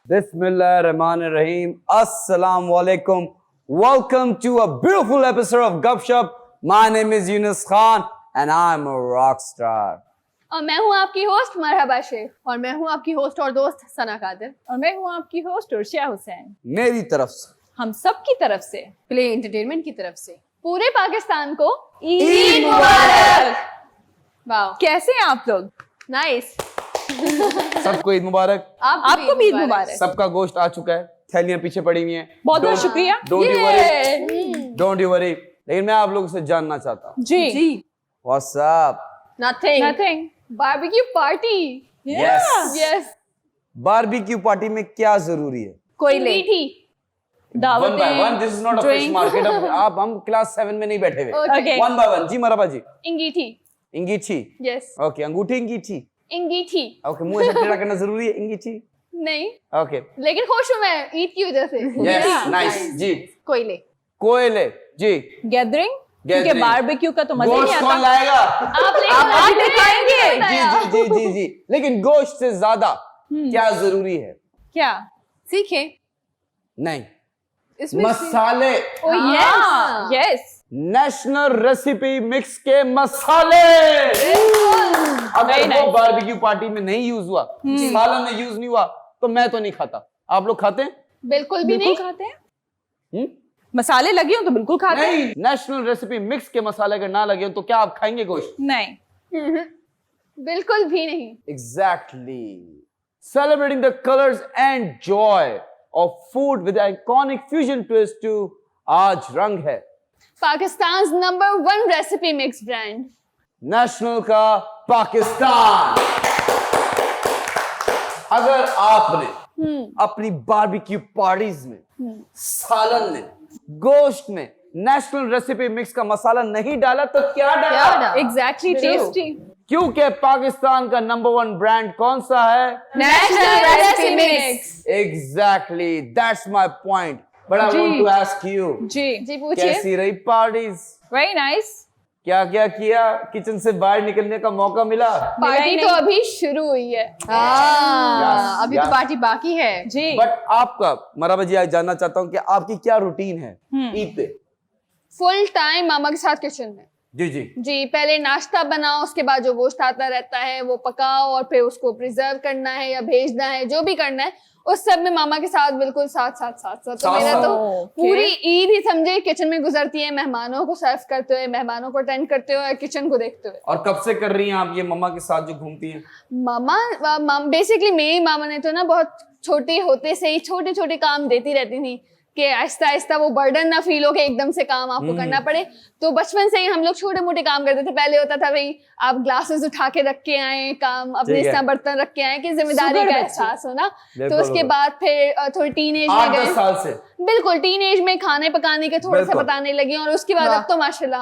Bismillahirrahmanirrahim. Assalamu alaikum. Welcome to a beautiful episode of Gupshup. My name is Yunus Khan and I'm a rock star. और मैं हूँ आपकी host मरहबा शेख। और मैं हूँ आपकी होस्ट और दोस्त सना कादिर। और मैं हूँ आपकी होस्ट उर्शिया हुसैन। मेरी तरफ से हम सब की तरफ से प्ले एंटरटेनमेंट की तरफ से पूरे पाकिस्तान को ईद मुबारक। वाह, कैसे हैं आप लोग? नाइस। सबको ईद मुबारक। आपको भी ईद मुबारक। सबका गोश्त आ चुका है, थैलियां पीछे पड़ी हुई हैं। बहुत बहुत शुक्रिया। Don't you worry. लेकिन मैं आप लोगों से जानना चाहता हूँ, जी what's up? Nothing. Barbecue party. Yes. Barbecue party में क्या जरूरी है? कोई ले मीठी दावत one by one. This is not a fish market. आप हम क्लास 7 में नहीं बैठे हुए। Okay. One by one. जी मरहबा जी। इंगीठी। इंगीठी। यस ओके, अंगूठी इंगीठी। इंगीठी। ओके, मुंह ऐसे टेढ़ा करना जरूरी है? इंगीठी। नहीं, ओके, लेकिन खुश हूँ मैं ईद की वजह से। यस, नाइस जी। कोयले। कोयले जी। गैदरिंग, क्योंकि बारबेक्यू का तो मजा ही नहीं गोश्त आता। कौन लाएगा? आप लेकर जी जी जी जी जी। लेकिन गोश्त से ज्यादा क्या जरूरी है? क्या? सीखे नहीं, इसमें मसाले। यस। नेशनल रेसिपी मिक्स के मसाले। अगर वो बारबेक्यू पार्टी में नहीं यूज हुआ, सालन में यूज नहीं हुआ, तो मैं तो नहीं खाता। आप लोग खाते हैं? बिल्कुल भी नहीं खाते हैं। मसाले लगे हो तो बिल्कुल खाते हैं। नहीं, नेशनल रेसिपी मिक्स के मसाले अगर ना लगे हो तो क्या आप खाएंगे गोश्त? नहीं। बिल्कुल भी नहीं। Exactly. Celebrating the colors and joy of food with an iconic fusion twist to आज रंग है Pakistan number 1 recipe mix brand national का पाकिस्तान। अगर आपने अपनी बारबेक्यू पार्टीज में, सालन में, गोश्त में नेशनल रेसिपी मिक्स का मसाला नहीं डाला तो क्या डाला? Exactly, tasty. क्योंकि पाकिस्तान का नंबर 1 ब्रांड कौन सा है? National recipe mix. Exactly, that's my point. But I want to ask you, जी पूछिए। कैसी रही पार्टीज? Very nice. क्या क्या किया? किचन से बाहर निकलने का मौका मिला? पार्टी तो अभी शुरू हुई है। अभी तो पार्टी बाकी है जी। बट आपका मरहबा जी, आज जानना चाहता हूँ कि आपकी क्या रूटीन है ईद पे? फुल टाइम मामा के साथ किचन में। जी जी जी, पहले नाश्ता बनाओ, उसके बाद जो गोश्त आता रहता है वो पकाओ और फिर उसको प्रिजर्व करना है या भेजना है, जो भी करना है उस सब में मामा के साथ बिल्कुल साथ। तो मेरा तो पूरी ईद ही समझे किचन में गुजरती है, मेहमानों को सर्व करते हुए, मेहमानों को अटेंड करते हुए, किचन को देखते हुए। और कब से कर रही हैं आप ये मम्मा के साथ जो घूमती हैं? मामा बेसिकली मेरी मामा ने तो ना बहुत छोटे होते से ही छोटे छोटे काम देती रहती थी कि आहिस्ता आहिस्ता वो बर्डन ना फील हो के एकदम से काम आपको करना पड़े। तो बचपन से ही हम लोग छोटे मोटे काम करते थे। पहले होता था भाई आप ग्लासेस उठा के रख के आए, काम अपने इस तरह बर्तन रख के आए कि जिम्मेदारी का एहसास हो ना। तो उसके बाद फिर थोड़ी टीनेज में 8-10 साल से बिल्कुल टीनेज में खाने पकाने के थोड़े से बताने लगी और उसके बाद अब तो माशाल्लाह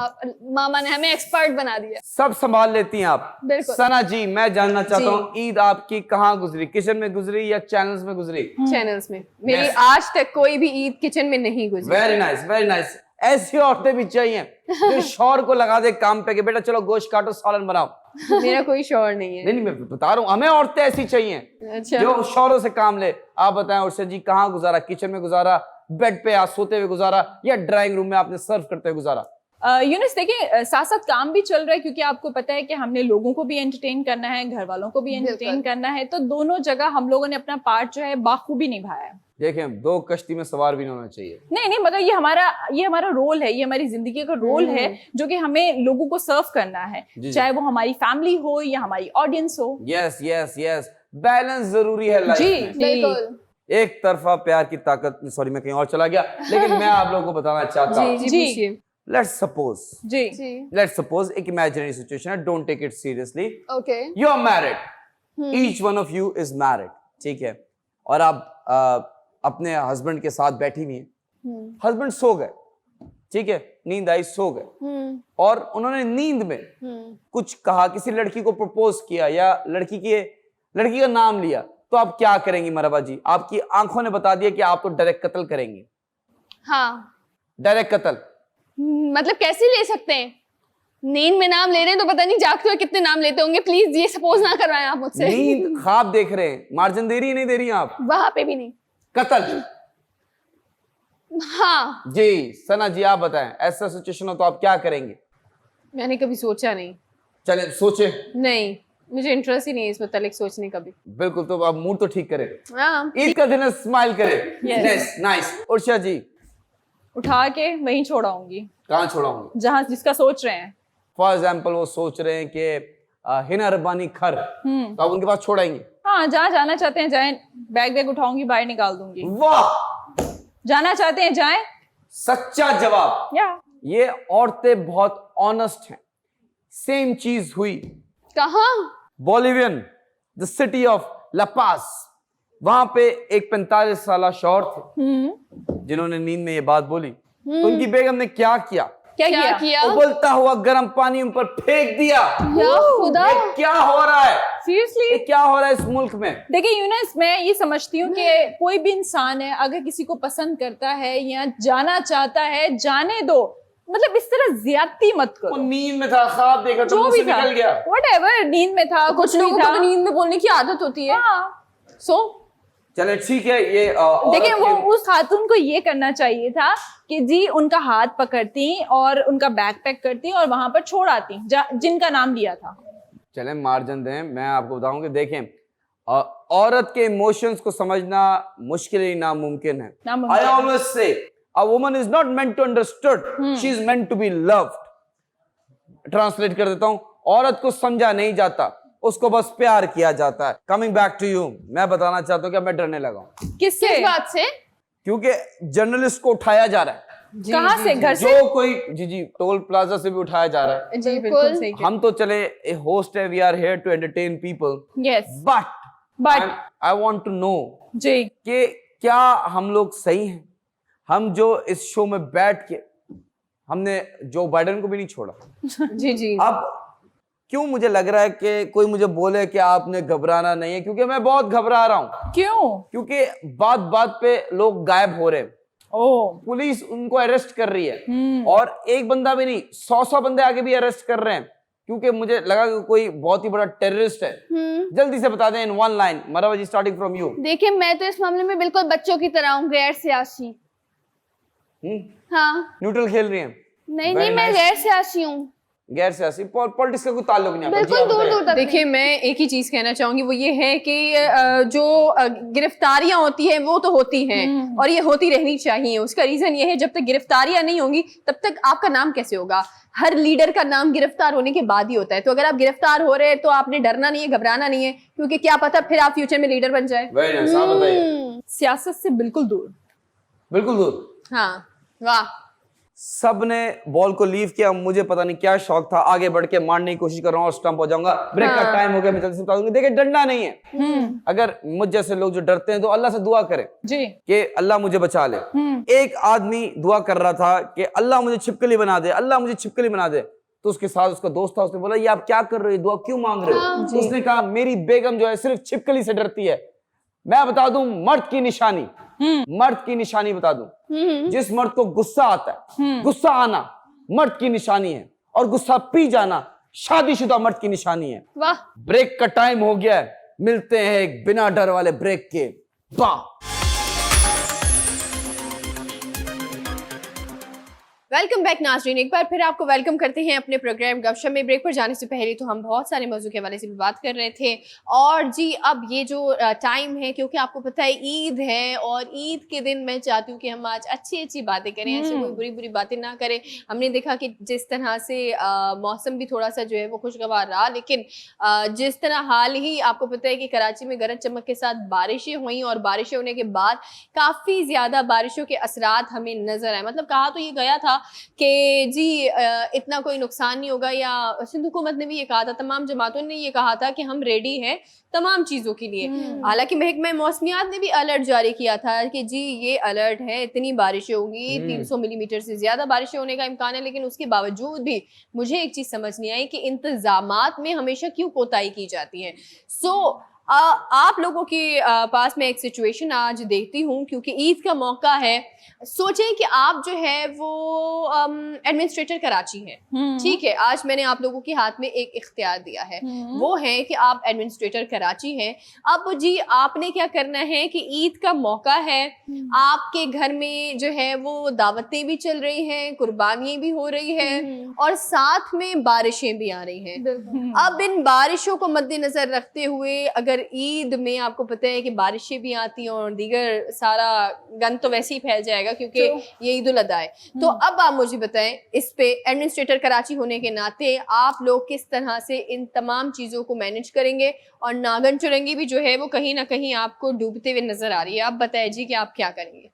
मामा ने हमें एक्सपर्ट बना दिया। सब संभाल लेती हैं आप। बिल्कुल। सना जी, मैं जानना चाहता हूँ ईद आपकी कहाँ गुजरी? किचन में गुजरी या चैनल्स में गुजरी? चैनल्स में। मेरी आज तक कोई भी ईद किचन में नहीं गुजरी। Very nice, very nice. ऐसी औरतें भी चाहिए जो शौहर को लगा दे काम पे कि बेटा चलो गोश्त काटो, सालन बनाओ। मेरा कोई शौहर नहीं है। नहीं, मैं बता रहा हूँ, हमें औरतें ऐसी चाहिए अच्छा। जो शौहरों से काम ले। आप बताएं उर्शिया जी, कहाँ गुजारा? किचन में गुजारा, बेड पे आज सोते हुए गुजारा, या ड्राइंग रूम में आपने सर्व करते हुए गुजारा? यूनिस देखिए, साथ साथ काम भी चल रहा है क्योंकि आपको पता है कि हमने लोगों को भी एंटरटेन करना है, घर वालों को भी एंटरटेन करना है। तो दोनों जगह हम लोगों ने अपना पार्ट जो है बाखूबी निभाया है। देखें, 2 कश्ती में सवार भी नहीं होना चाहिए। नहीं, मगर ये हमारा रोल है, ये हमारी जिंदगी का रोल है जो कि हमें लोगों को सर्व करना है, चाहे वो हमारी फैमिली हो या हमारी ऑडियंस हो। यस यस यस, बैलेंस जरूरी है लाइफ में। बिल्कुल। एक तरफा प्यार की ताकत। सॉरी, मैं कहीं और चला गया, लेकिन मैं आप लोगों को बताना चाहता हूँ। जी। लेट्स सपोज जी। एक इमेजिनरी सिचुएशन है, don't take it seriously. Okay. You are married, each one of you is married, ठीक है? और आप अपने हस्बैंड के साथ बैठी हुई हैं। हस्बैंड सो गए, ठीक है, नींद आई, सो गए, और उन्होंने नींद में कुछ कहा, किसी लड़की को प्रपोज किया या लड़की का नाम लिया, तो आप क्या करेंगी मरहबा जी? आपकी आंखों ने बता दिया कि आप तो डायरेक्ट कत्ल करेंगे। हाँ, डायरेक्ट कत्ल मतलब कैसे ले सकते हैं? नींद में नाम ले रहे हैं तो पता नहीं जागते हुए कितने नाम लेते होंगे। प्लीज ये सपोज ना करवाएं आप मुझसे। नींद ख्वाब देख रहे हैं, मार्जिन दे रही है नहीं दे रही हैं आप? वहां पे भी नहीं। कत्ल। हाँ जी सना जी आप बताएं, ऐसा सिचुएशन हो तो आप क्या करेंगे? मैंने कभी सोचा नहीं। चले सोचे। नहीं, मुझे इंटरेस्ट ही नहीं है इस मतलब सोचने का भी। बिल्कुल, तो आप मूड तो ठीक करें, हाँ, ईद का दिन है, स्माइल करें। Yes. नाइस। उर्षा जी उठा के वहीं छोड़ाऊंगी कहाँ छोड़ाऊंगे? जहाँ जिसका सोच रहे हैं। फॉर एग्जाम्पल वो सोच रहे हैं कि हिना रब्बानी खर, तो आप उनके पास छोड़ाएंगे? हाँ, जहाँ जाना चाहते हैं जाएं, बैग उठाऊंगी, बाहर निकाल दूंगी। वाह, जाना चाहते हैं जाएं। सच्चा जवाब। या ये औरतें बहुत ऑनेस्ट हैं। सेम चीज हुई कहाँ? Bolivian, the city of लापास। वहां पे एक 45 साल शौहर थे जिन्होंने नींद में ये बात बोली, तो उनकी बेगम ने क्या किया? क्या किया? उबलता हुआ गर्म पानी उन पर फेंक दिया। या खुदा, ये क्या हो रहा है? सीरियसली ये क्या हो रहा है इस मुल्क में? देखिए यूनस, मैं ये समझती हूँ कि कोई भी इंसान है अगर किसी को पसंद करता है या जाना चाहता है, जाने दो। मतलब इस तरह ज्यादती मत वो करो। नींद में था, ख्वाब देखा तो जो मुंह भी से था, निकल गया। व्हाटएवर, नींद में था, कुछ लोगों को तो नींद में बोलने की आदत होती है। हाँ। सो चले ठीक है। ये देखिए औरत वो के- उस खातून को ये करना चाहिए था कि जी उनका हाथ पकड़ती और उनका बैग पैक करती और वहां पर छोड़ आती जिनका नाम लिया था। चले मार्जिन दें, मैं आपको बताऊं कि देखें, औरत के इमोशंस को समझना मुश्किल ही नामुमकिन है। नामुमकिन आई है। Always say a woman is not meant to understood, she is meant to be loved. Translate कर देता हूं, औरत को समझा नहीं जाता, उसको बस प्यार किया जाता है। कमिंग बैक टू यू, मैं बताना चाहता हूं कि मैं डरने लगा हूं, किससे? किस बात से? क्योंकि जर्नलिस्ट को उठाया जा रहा है। कहाँ से? घर से? जो कोई जी टोल प्लाजा से भी उठाया जा रहा है। जी बिल्कुल सही। हम तो चले ए होस्ट है, we are here to entertain people, yes but I want to know जी कि क्या हम लोग सही हैं? हम जो इस शो में बैठ के हमने जो बाइडेन को भी नहीं छोड़ा, जी जी। अब क्यों मुझे लग रहा है कि कोई मुझे बोले कि आपने घबराना नहीं है, क्योंकि मैं बहुत घबरा रहा हूं। क्यों? क्योंकि बात बात पे लोग गायब हो रहे हैं, ओ पुलिस उनको अरेस्ट कर रही है, और एक बंदा भी नहीं, 100 बंदे आगे भी अरेस्ट कर रहे हैं, क्योंकि मुझे लगा कि कोई बहुत ही बड़ा टेररिस्ट है। जल्दी से बता दें इन वन लाइन। मरवा जी स्टार्टिंग फ्रॉम यू। देखिए मैं तो इस मामले में बिल्कुल बच्चों की तरह हूँ, गैर सियासी। हाँ न्यूट्रल खेल रही हैं? नहीं Very नहीं, मैं nice. गैर सियासी हूँ, गैर सियासी, पॉलिटिक्स का कोई ताल्लुक नहीं आपका। जी, बिल्कुल आप दूर बताइए। दूर तक। देखिए मैं एक ही चीज कहना चाहूंगी, वो ये है कि जो गिरफ्तारियां होती हैं वो तो होती हैं और ये होती रहनी चाहिए। उसका रीजन ये है, जब तक गिरफ्तारियां नहीं होंगी तब तक आपका नाम कैसे होगा? हर लीडर का नाम गिरफ्तार होने के बाद ही होता है। तो अगर आप गिरफ्तार हो रहे हैं तो आपने डरना नहीं है, घबराना नहीं है, क्योंकि क्या पता फिर आप फ्यूचर में लीडर बन जाए। Very nice, आप बताइए। सियासत से बिल्कुल दूर। बिल्कुल दूर। हाँ वाह। सब ने बॉल को लीव किया, मुझे पता नहीं क्या शौक था, आगे बढ़ के मारने की कोशिश कर रहा हूँ और स्टंप हो जाऊंगा। ब्रेक का टाइम हो गया, मैं जल्दी से बता दूंगी। देखिए डरना नहीं है। अगर मुझ जैसे लोग जो डरते हैं तो अल्लाह से दुआ करें जी कि अल्लाह मुझे बचा ले। एक आदमी दुआ कर रहा था कि अल्लाह मुझे छिपकली बना दे, अल्लाह मुझे छिपकली बना दे। तो उसके साथ उसका दोस्त था, उसने बोला ये आप क्या कर रहे हो, दुआ क्यों मांग रहे हो? तो उसने कहा मेरी बेगम जो है सिर्फ छिपकली से डरती है। मैं बता दूं मर्द की निशानी, मर्द की निशानी बता दूं, जिस मर्द को गुस्सा आता है, गुस्सा आना मर्द की निशानी है, और गुस्सा पी जाना शादीशुदा मर्द की निशानी है। वाह, ब्रेक का टाइम हो गया है, मिलते हैं एक बिना डर वाले ब्रेक के। वाह। वेलकम बैक नाज़रीन, एक बार फिर आपको वेलकम करते हैं अपने प्रोग्राम गपशप में। ब्रेक पर जाने से पहले तो हम बहुत सारे मौजू के हवाले से भी बात कर रहे थे, और जी अब ये जो टाइम है, क्योंकि आपको पता है ईद है, और ईद के दिन मैं चाहती हूँ कि हम आज अच्छी अच्छी बातें करें, ऐसे कोई बुरी बुरी बातें ना करें। हमने देखा कि जिस तरह से मौसम भी थोड़ा सा जो है वो खुशगवार रहा, लेकिन जिस तरह हाल ही आपको पता है कि कराची में गरज चमक के साथ बारिशें हुई, और बारिशें होने के बाद काफ़ी ज़्यादा बारिशों के असरात हमें नजर आए। मतलब कहा तो ये गया था कि जी इतना कोई नुकसान नहीं होगा, या सिंध हुकूमत ने भी ये कहा था, तमाम जमातों ने ये कहा था कि हम रेडी हैं तमाम चीज़ों के लिए। हालांकि महकमा मौसमियात ने भी अलर्ट जारी किया था कि जी ये अलर्ट है, इतनी बारिशें होंगी, 300 मिलीमीटर से ज़्यादा बारिशें होने का इम्कान है। लेकिन उसके बावजूद भी मुझे एक चीज़ समझ नहीं आई कि इंतजामात में हमेशा क्यों कोताही की जाती है। आप लोगों के पास में एक सिचुएशन आज देखती हूँ, क्योंकि ईद का मौका है। सोचें कि आप जो है वो एडमिनिस्ट्रेटर कराची हैं, ठीक है। आज मैंने आप लोगों के हाथ में एक इख्तियार दिया है, वो है कि आप एडमिनिस्ट्रेटर कराची हैं। अब जी आपने क्या करना है कि ईद का मौका है, आपके घर में जो है वो दावतें भी चल रही हैं, कुर्बानियां भी हो रही है और साथ में बारिशें भी आ रही हैं। अब इन बारिशों को मद्देनजर रखते हुए, अगर ईद में आपको पता है कि बारिशें भी आती हैं और दीगर सारा गंद तो वैसे ही फैल जाएगा क्योंकि ये ईद उल अदा है, तो अब आप मुझे बताएं, इस पे एडमिनिस्ट्रेटर कराची होने के नाते आप लोग किस तरह से इन तमाम चीजों को मैनेज करेंगे, और नागन चुरंगी भी जो है वो कहीं ना कहीं आपको डूबते हुए नजर आ रही है। आप बताएं जी कि आप क्या करेंगे।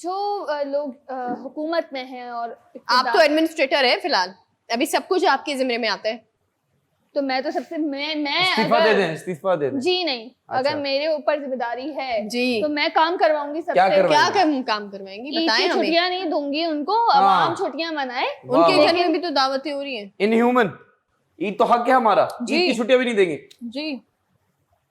जो लोग हुकूमत में हैं और आप तो एडमिनिस्ट्रेटर है फिलहाल, अभी सब कुछ आपके जिम्मे में आता है, तो मैं तो सबसे मैं इस्तीफा दे दें, इस्तीफा दे दें। जी नहीं, अगर मेरे ऊपर जिम्मेदारी है जी तो मैं काम करवाऊंगी सबसे। क्या काम करवाएंगी बताएं हमें। छुट्टियां नहीं दूंगी उनको, आवाम छुट्टियां मनाए। उनके घर में भी तो दावतें हो रही हैं। इनह्यूमन, ईद तो हक है हमारा, ईद की छुट्टियां भी नहीं देंगे जी।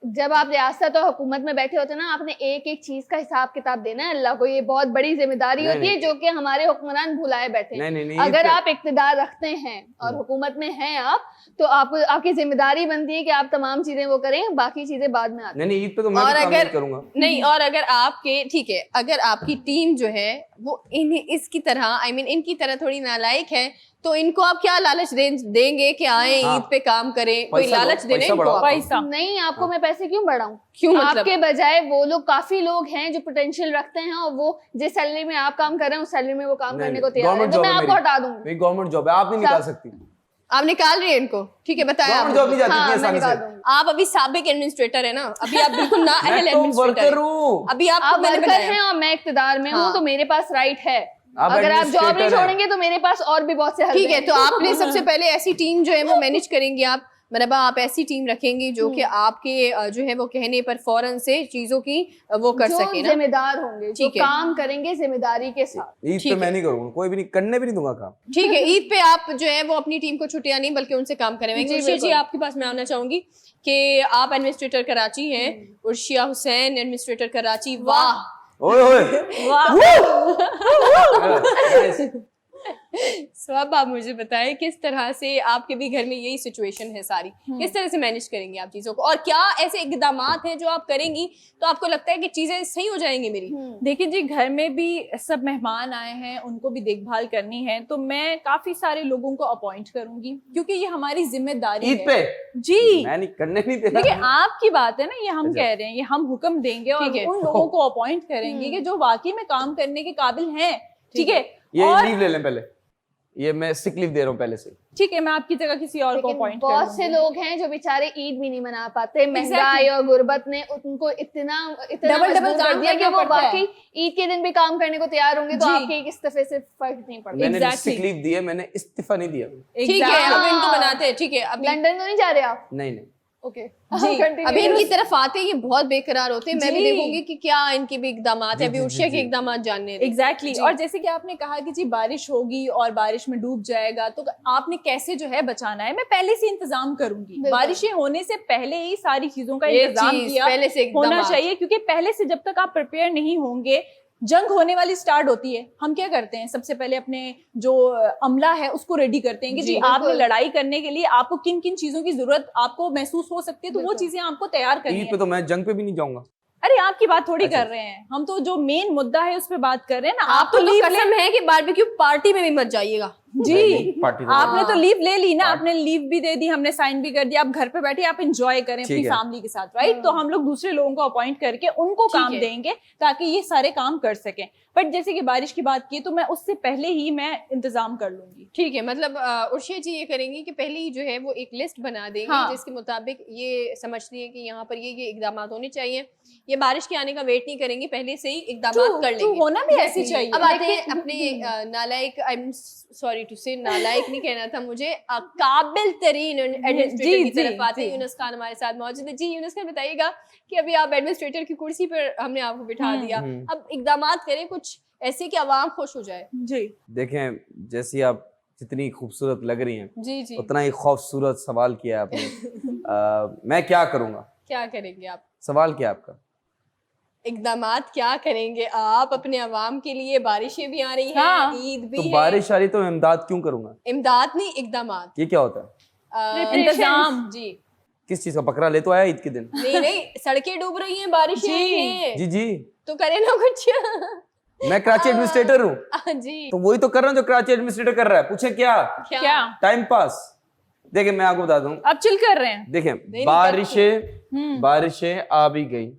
जब आप रियासत और हुकूमत में बैठे होते हैं ना, आपने एक एक चीज का हिसाब किताब देना है अल्लाह को। ये बहुत बड़ी जिम्मेदारी होती है जो कि हमारे हुक्मरान भुलाए बैठे हैं। अगर आप इक्तदार रखते हैं और हुकूमत में हैं आप, तो आपकी जिम्मेदारी बनती है कि आप तमाम चीजें वो करें, बाकी चीजें बाद में आती हैं। नहीं, ईद पे तो मैं भी काम करूंगा। नहीं, और अगर आपके ठीक है, अगर आपकी टीम जो है वो इसकी तरह इनकी तरह थोड़ी नालायक है, तो इनको आप क्या लालच देंगे कि आए ईद पे काम करें? कोई लालच देने इनको? पैसा नहीं, आपको मैं पैसे क्यों बढ़ाऊं? क्यों? मतलब आपके बजाय वो लोग, काफी लोग हैं जो पोटेंशियल रखते हैं और वो जिस सैलरी में आप काम कर रहे हैं उस सैलरी में वो काम करने को तैयार है, तो मैं आपको हटा दूंगी। मेरी गवर्नमेंट जॉब है, आप नहीं निकाल सकती। आप निकाल रही है इनको, ठीक है, बताया गवर्नमेंट जॉब नहीं जाती हाँ, आसानी से। आप अभी साबिक एडमिनिस्ट्रेटर है ना, अभी आप बिल्कुल ना अहल एडमिनिस्ट्रेटर वर्कर हूं। अभी आप वर्कर हैं और मैं इक्तदार में हूँ, तो मेरे पास राइट है। अगर आप जॉब नहीं छोड़ेंगे तो मेरे पास और भी बहुत से हल ठीक है। तो आपने सबसे पहले ऐसी टीम जो है वो मैनेज करेंगे आप, मतलब आप ऐसी टीम रखेंगे जो कि आपके जो है वो कहने पर फौरन से चीजों की वो कर सके ना, जिम्मेदार होंगे, जो काम करेंगे जिम्मेदारी के साथ। ईद पे मैं नहीं करूंगा, कोई भी नहीं करने भी नहीं दूंगा काम। ठीक है, ईद पे आप जो है वो अपनी टीम को छुट्टियां नहीं बल्कि उनसे काम करवाएंगे। उर्शिया जी, आपके पास मैं आना चाहूंगी कि आप एडमिनिस्ट्रेटर कराची हैं, उर्शिया हुसैन एडमिनिस्ट्रेटर कराची। वाह ओए सो अब आप मुझे बताएं किस तरह से आपके भी घर में यही सिचुएशन है सारी, किस तरह से मैनेज करेंगे आप चीजों को, और क्या ऐसे इकदामात हैं जो आप करेंगी तो आपको लगता है कि चीजें सही हो जाएंगी मेरी? देखिए जी, घर में भी सब मेहमान आए हैं, उनको भी देखभाल करनी है, तो मैं काफी सारे लोगों को अपॉइंट करूंगी क्योंकि ये हमारी जिम्मेदारी है। ईद पे जी मैं नहीं करने नहीं देना। देखिए, आपकी बात है ना, ये हम कह रहे हैं, ये हम हुक्म देंगे और उन लोगों को अपॉइंट करेंगे कि जो वाकई में काम करने के काबिल हैं। ठीक है, ये लीव ले लें पहले, ये मैं सिक लीव दे रहा हूँ पहले से। ठीक है, मैं आपकी जगह किसी और को अपॉइंट कर बहुत से लोग हैं जो बेचारे ईद भी नहीं मना पाते। महंगाई और गुर्बत ने उनको इतना डबल कर दिया कि वो बाकी ईद के दिन भी काम करने को तैयार होंगे, तो आपके एक इस्तीफे से फर्क नहीं पड़ता। मैंने सिक लीव दी है, मैंने इस्तीफा नहीं दिया। ठीक है, अब इनको बनाते हैं। ठीक है, अब लंदन तो नहीं जा रहे आप? नहीं ओके जी, अभी इनकी तरफ आते ही बहुत बेकरार होते हैं। मैं भी देखूंगी कि क्या इनके भी इकदामात है, अभी उर्शिया के इकदामात जानने हैं। एग्जैक्टली। और जैसे कि आपने कहा कि जी बारिश होगी और बारिश में डूब जाएगा, तो आपने कैसे जो है बचाना है, मैं पहले से इंतजाम करूंगी। बारिशें होने से पहले ही सारी चीजों का इंतजाम किया पहले से होना चाहिए, क्योंकि पहले से जब तक आप प्रिपेयर नहीं होंगे, जंग होने वाली स्टार्ट होती है, हम क्या करते हैं, सबसे पहले अपने जो अमला है उसको रेडी करते हैं कि जी आपने लड़ाई करने के लिए आपको किन किन चीजों की जरूरत आपको महसूस हो सकती है, तो वो चीजें आपको तैयार करनी है। ईद पे तो मैं जंग पे भी नहीं जाऊंगा। अरे आपकी बात थोड़ी कर रहे हैं हम, तो जो मेन मुद्दा है उस पे बात कर रहे हैं ना। आप तो कसम है कि बारबेक्यू पार्टी में भी मत जाइएगा जी। आपने तो लीव ले ली ना, आपने लीव भी दे दी, हमने साइन भी कर दिया, आप घर पे बैठे आप एंजॉय करें अपनी फैमिली के साथ, राइट? तो हम लोग दूसरे लोगों को अपॉइंट करके उनको काम देंगे ताकि ये सारे काम कर सकें। बट जैसे कि बारिश की बात की, तो मैं उससे पहले ही मैं इंतजाम कर लूंगी। ठीक है, मतलब उर्शिया जी ये करेंगी कि पहले ही जो है वो एक लिस्ट बना देंगे जिसके मुताबिक ये समझती है कि यहाँ पर ये इकदाम होने चाहिए। ये बारिश के आने का वेट नहीं करेंगे, पहले से ही इकदाम कर लेंगे। होना भी ऐसी चाहिए। अब आते हैं अपने नालायक, आई एम सॉरी टू से, नालायक नहीं कहना था मुझे, काबिल तरीन एडमिनिस्ट्रेटर की तरफ आते हैं। यूनुस खान हमारे साथ मौजूद है। जी यूनुस खान, बताइएगा कि अभी आप एडमिनिस्ट्रेटर की कुर्सी पर हमने आपको बिठा दिया, अब इकदामात करें कुछ ऐसे कि आवाम खुश हो जाए। जी देखें, जैसी आप जितनी खूबसूरत लग रही हैं जी जी, उतना ही खूबसूरत सवाल किया आपने। मैं क्या करूंगा? क्या करेंगे आप? सवाल क्या है आपका? इकदामात क्या करेंगे आप अपने अवाम के लिए? बारिशें भी आ रही हैं, हाँ। ईद भी तो है। बारिश आ रही तो मैं इमदाद क्यों करूंगा? इमदाद नहीं, इकदामात। ये क्या होता है? इंतजाम। जी किस चीज का? बकरा ले तो आया ईद के दिन। नहीं नहीं, सड़कें डूब रही हैं, बारिशें जी। आई हैं, जी जी, तो करे ना कुछ। मैं कराची एडमिनिस्ट्रेटर हूँ, जी तो वही तो कर रहा हूँ जो कराची एडमिनिस्ट्रेटर कर रहा है। पूछे क्या? क्या? Time pass. देखिए मैं आपको बताता हूँ, अब चिल कर रहे हैं। देखें बारिशें आ भी गई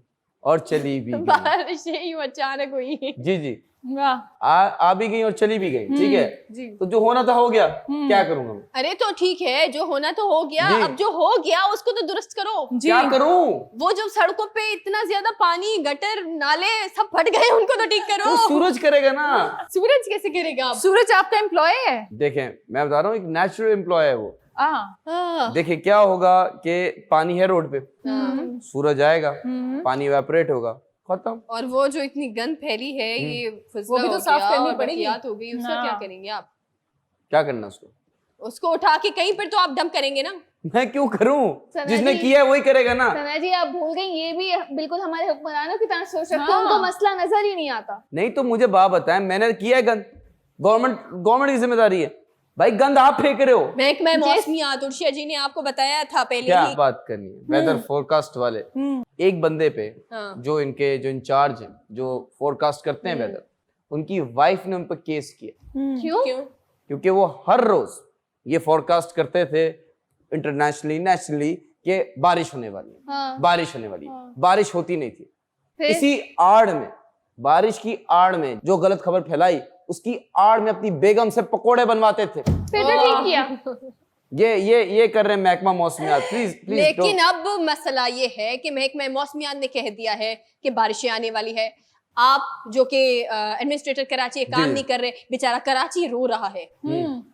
और चली भी गई। बारिशें ही अचानक हुई। जी जी, वाह। आ भी गई और चली भी गई, ठीक है। जी। तो जो होना था हो गया, क्या करूंगा मैं? अरे तो ठीक है, जो होना तो हो गया, जी। अब जो हो गया उसको तो दुरुस्त करो। जी। क्या करूं? वो जो सड़कों पे इतना ज्यादा पानी, गटर, नाले सब फट गए, उनको तो ठीक करो। तो सूरज करेगा ना। सूरज कैसे करेगा आप? सूरज आपका एम्प्लॉय है? देखें मैं बता रहा हूँ, एक नेचुरल एम्प्लॉय है वो। हाँ। देखिए क्या होगा कि पानी है रोड पे, सूरज आएगा, पानी इवेपोरेट होगा, खत्म। और वो जो इतनी गंद फैली है, ये वो भी तो साफ करनी पड़ेगी। बकियात हो गई, उसका हाँ। क्या करेंगे आप? क्या करना उसको? उसको उठा के कहीं पर तो आप डंप करेंगे ना। मैं क्यों करूं? सना जिसने जी- किया है वही करेगा ना। सना जी आप भूल गई, ये भी बिल्कुल हमारे हुक्मरानों की तरह सोच रखते हैं, उनको मसला नजर ही नहीं आता। नहीं तो मुझे बात बताएं, मैंने किया है गंद, गवर्नमेंट की जिम्मेदारी है भाई। गंद आप फेंक रहे हो। महकमा मौसमियात उर्शिया जी ने आपको बताया था पहले क्या ही। बात करनी है? वेदर फोरकास्ट वाले एक बंदे पे, हाँ। जो इंचार्ज हैं, जो फोरकास्ट करते हैं वेदर, उनकी वाइफ ने उन पर केस किया। क्यों? क्योंकि वो हर रोज ये फोरकास्ट करते थे इंटरनेशनली नेशनली कि बारिश होने वाली है, हाँ। बारिश होने वाली है। बारिश होती नहीं थी। फिर? इसी आड़ में, बारिश की आड़ में जो गलत खबर फैलाई, उसकी आड़ में अपनी बेगम से पकोड़े बनवाते थे। फिर तो ठीक किया। ये कर रहे हैं महकमा मौसमियात। Please please. लेकिन अब मसला ये है कि महकमा मौसमियात ने कह दिया है कि बारिशें आने वाली है। आप जो कि एडमिनिस्ट्रेटर कराची ये काम जी। नहीं कर रहे, बेचारा कराची रो रहा है।